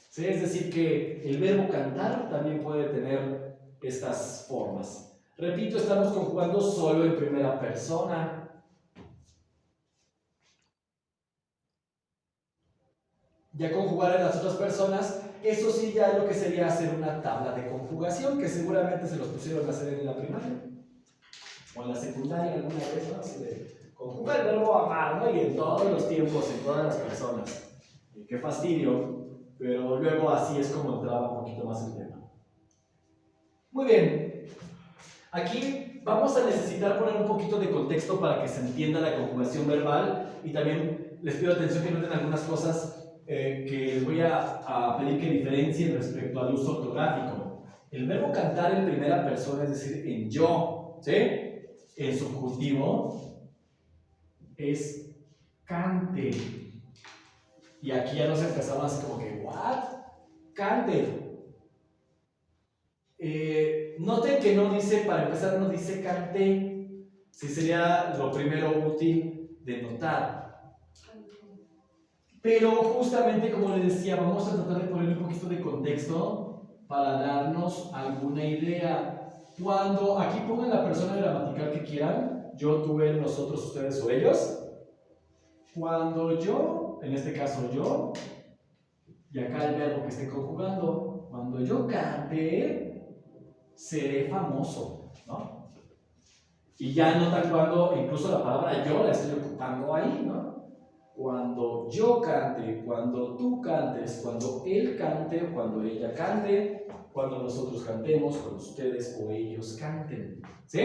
Sí, es decir, que el verbo cantar también puede tener estas formas. Repito, estamos conjugando solo en primera persona. Ya conjugar en las otras personas, eso sí ya es lo que sería hacer una tabla de conjugación, que seguramente se los pusieron a hacer en la primaria o en la secundaria alguna vez, ¿no? Así de conjugar el verbo amar, ¿no? Y en todos los tiempos, en todas las personas. Y qué fastidio, pero luego así es como entraba un poquito más el tema. Muy bien, aquí vamos a necesitar poner un poquito de contexto para que se entienda la conjugación verbal y también les pido atención que noten algunas cosas que les voy a pedir que diferencien respecto al uso ortográfico. El verbo cantar en primera persona, es decir, en yo, ¿sí? En subjuntivo es cante. Y aquí ya nos empezamos así como que, ¿what? Cante. Noten que no dice, para empezar, no dice cante. Sí sería lo primero útil de notar. Pero justamente como les decía, vamos a tratar de poner un poquito de contexto para darnos alguna idea. Cuando aquí pongan la persona gramatical que quieran, yo, tú, él, nosotros, ustedes o ellos. Cuando yo, en este caso yo, y acá el verbo que esté conjugando, cuando yo cante, seré famoso, ¿no? Y ya notan cuando incluso la palabra yo la estoy ocupando ahí, ¿no? Cuando yo cante, cuando tú cantes, cuando él cante, cuando ella cante, cuando nosotros cantemos, cuando ustedes o ellos canten. ¿Sí?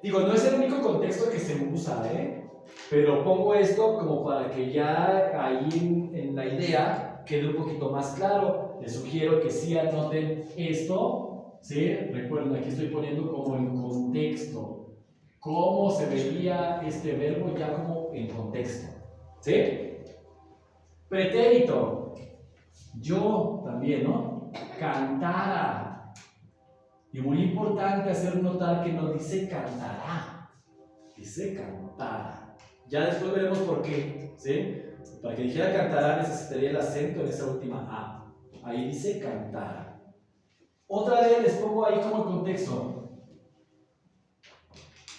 Digo, no es el único contexto que se usa, ¿eh? Pero pongo esto como para que ya ahí en la idea quede un poquito más claro. Les sugiero que sí anoten esto, ¿sí? Recuerden, aquí estoy poniendo como el contexto. ¿Cómo se vería este verbo ya como en contexto? ¿Sí? Pretérito. Yo también, ¿no? Cantara. Y muy importante hacer notar que no dice cantará, dice cantara. Ya después veremos por qué, ¿sí? Para que dijera cantará necesitaría el acento en esa última A. Ahí dice cantara. Otra vez les pongo ahí como el contexto.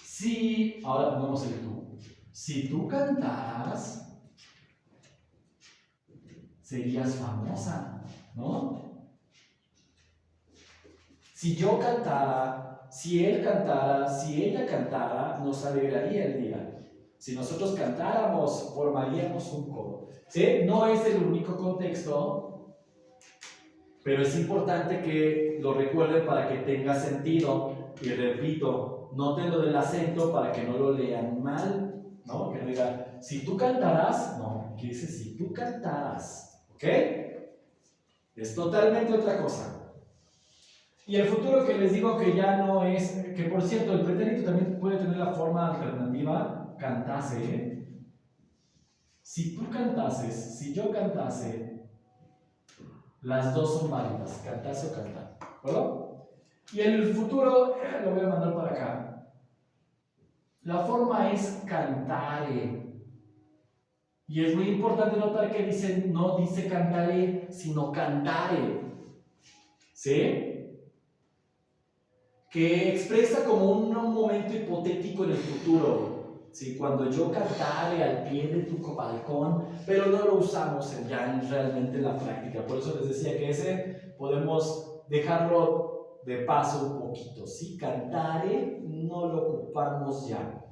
Si, ahora pongamos el tú. Si tú cantaras, serías famosa, ¿no? Si yo cantara, si él cantara, si ella cantara, nos alegraría el día. Si nosotros cantáramos, formaríamos un coro. ¿Sí? No es el único contexto, pero es importante que lo recuerden para que tenga sentido. Y repito, noten lo del acento para que no lo lean mal, ¿no? Que no digan, si tú cantarás, no, que dice si tú cantaras, ¿ok? Es totalmente otra cosa. Y el futuro que les digo que ya no es, que por cierto, el pretérito también puede tener la forma alternativa, cantase, ¿eh? Si tú cantases, si yo cantase, las dos son válidas, cantase o cantar, ¿de acuerdo? Y el futuro, lo voy a mandar para acá. La forma es cantare. Y es muy importante notar que dice, no dice cantaré, sino cantare. ¿Sí? Que expresa como un momento hipotético en el futuro, ¿sí? Cuando yo cantare al pie de tu balcón, pero no lo usamos ya realmente en la práctica. Por eso les decía que ese podemos dejarlo de paso un poquito, ¿sí? Cantare no lo ocupamos ya.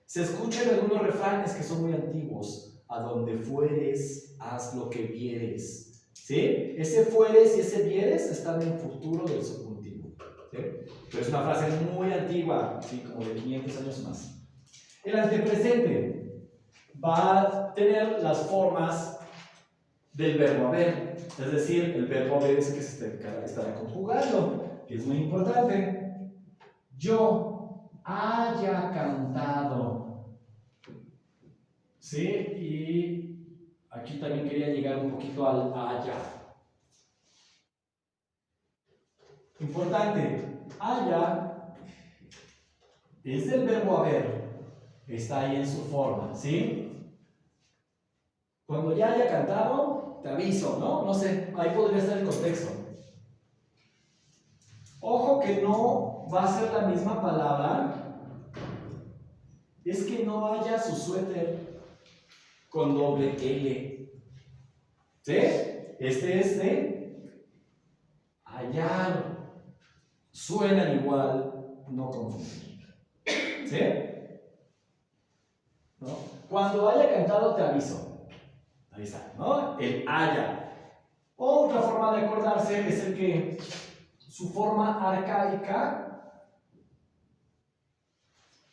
Se escuchan algunos refranes que son muy antiguos. A donde fueres, haz lo que vieres, ¿sí? Ese fueres y ese vieres están en futuro del subjuntivo, ¿sí? Pero es una frase muy antigua, ¿sí? Como de 500 años más. El antepresente va a tener las formas del verbo haber, es decir, el verbo haber es que se estará conjugando, que es muy importante. Yo haya cantado, ¿sí? Y aquí también quería llegar un poquito al haya. Importante, haya es del verbo haber, está ahí en su forma, ¿sí? Cuando ya haya cantado, te aviso, ¿no? No sé, ahí podría estar el contexto. Ojo que no va a ser la misma palabra, es que no haya su suéter con doble L. ¿Sí? Este es de hallar. Suenan igual, no confundir. ¿Sí? ¿No? Cuando haya cantado te aviso. Ahí está, ¿no? El haya. Otra forma de acordarse es el que su forma arcaica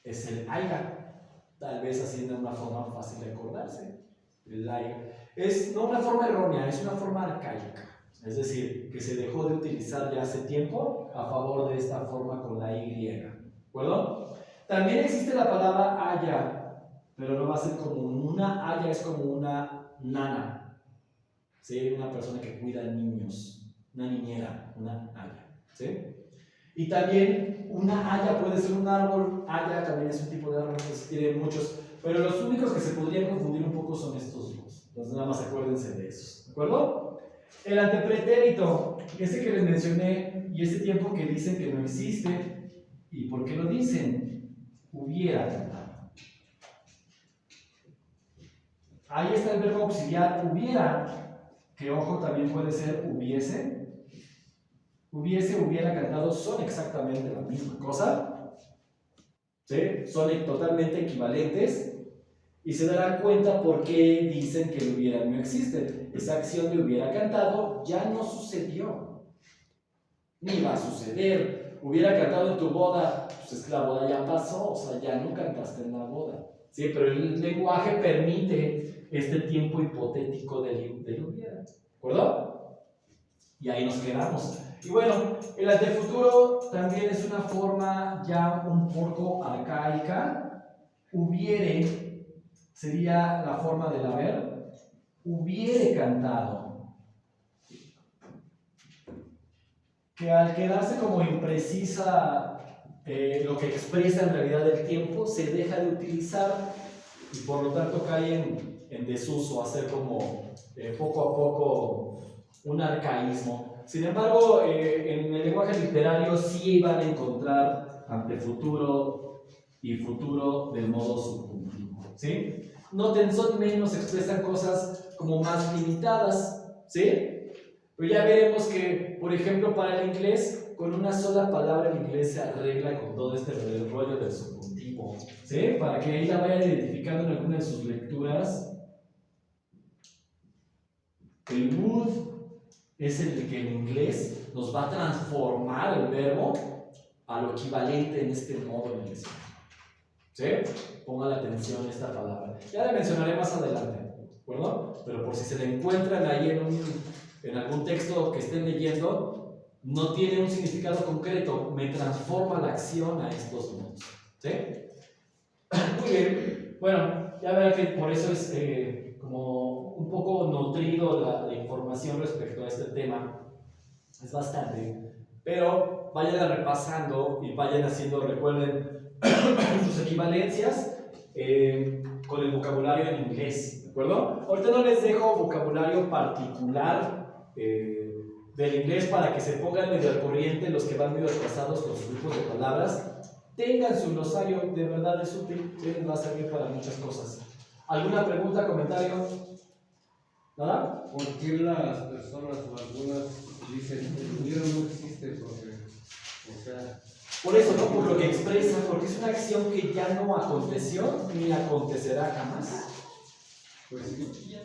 es el haya. Tal vez así de una forma fácil de acordarse. El haya. Es no una forma errónea, es una forma arcaica. Es decir, que se dejó de utilizar ya hace tiempo a favor de esta forma con la Y. ¿De acuerdo? También existe la palabra haya, pero no va a ser como una haya, es como una nana. ¿Sí? Una persona que cuida niños, una niñera, una haya. ¿Sí? Y también una haya puede ser un árbol, haya también es un tipo de árbol, pues tiene muchos, pero los únicos que se podrían confundir un poco son estos dos. Entonces nada más acuérdense de esos. ¿De acuerdo? El antepretérito, ese que les mencioné, y ese tiempo que dicen que no existe, ¿y por qué lo dicen? Hubiera cantado. Ahí está el verbo auxiliar hubiera, que ojo también puede ser hubiese. Hubiese, hubiera cantado, son exactamente la misma cosa. ¿Sí? Son totalmente equivalentes. Y se darán cuenta por qué dicen que el hubiera no existe. Esa acción de hubiera cantado ya no sucedió. Ni va a suceder. Hubiera cantado en tu boda, pues es que la boda ya pasó, o sea, ya no cantaste en la boda. Sí, pero el lenguaje permite este tiempo hipotético del hubiera. ¿De acuerdo? Y ahí nos quedamos. Y bueno, el antefuturo también es una forma ya un poco arcaica. Hubiere sería la forma del haber. Hubiere cantado. Que al quedarse como imprecisa lo que expresa en realidad el tiempo, se deja de utilizar y por lo tanto cae en desuso, hacer como poco a poco un arcaísmo. Sin embargo, en el lenguaje literario sí van a encontrar antefuturo y futuro del modo subjuntivo, ¿sí? Noten, son menos, expresan cosas como más limitadas, ¿sí? Pero ya veremos que, por ejemplo, para el inglés, con una sola palabra el inglés se arregla con todo este rollo del subjuntivo, ¿sí? Para que ahí la vayan identificando en alguna de sus lecturas. El would es el que en inglés nos va a transformar el verbo a lo equivalente en este modo en el español. ¿Sí? Pongan atención a esta palabra. Ya la mencionaré más adelante, ¿de acuerdo? Pero por si se la encuentran ahí en algún texto que estén leyendo, no tiene un significado concreto, me transforma la acción a estos modos. ¿Sí? Muy bien. Bueno, ya verán que por eso es como un poco nutrido la información respecto a este tema. Es bastante. Pero vayan repasando y vayan haciendo, recuerden, sus equivalencias con el vocabulario en inglés, ¿de acuerdo? Ahorita no les dejo vocabulario particular del inglés para que se pongan medio al corriente los que van medio atrasados con sus grupos de palabras. Tengan su glosario, de verdad es útil, les va a servir para muchas cosas. ¿Alguna pregunta, comentario? ¿Nada?
¿Por qué las personas o algunas dicen que el hubiera no existe? Porque, o sea,
Por eso, ¿no? Por lo que expresa, porque es una acción que ya no aconteció ni acontecerá jamás.
pues sí.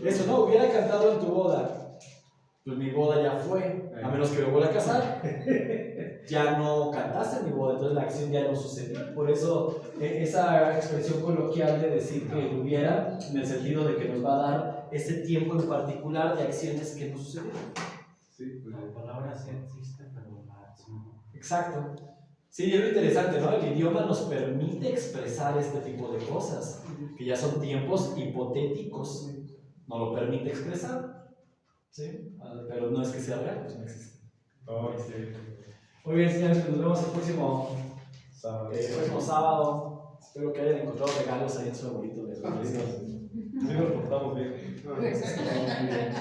Eso, ¿no? Hubiera cantado en tu boda. Pues mi boda ya fue, a menos que me vuelva a casar. Ya no cantaste en mi boda, entonces la acción ya no sucedió. Por eso, esa expresión coloquial de decir que hubiera, en el sentido de que nos va a dar ese tiempo en particular de acciones que no sucedieron.
Sí, pues,
La palabra sí existe, pero la acción no.
Exacto. Sí, es lo interesante, ¿no? El idioma nos permite expresar este tipo de cosas, que ya son tiempos hipotéticos. Nos lo permite expresar. ¿Sí? Pero no es que sea real, pues no existe.
oh, sí.
Muy bien, señores, pues nos vemos el próximo
Sábado.
sábado. Espero que hayan encontrado regalos ahí en su arbolito de
Sí, nos portamos bien.
Muy bien.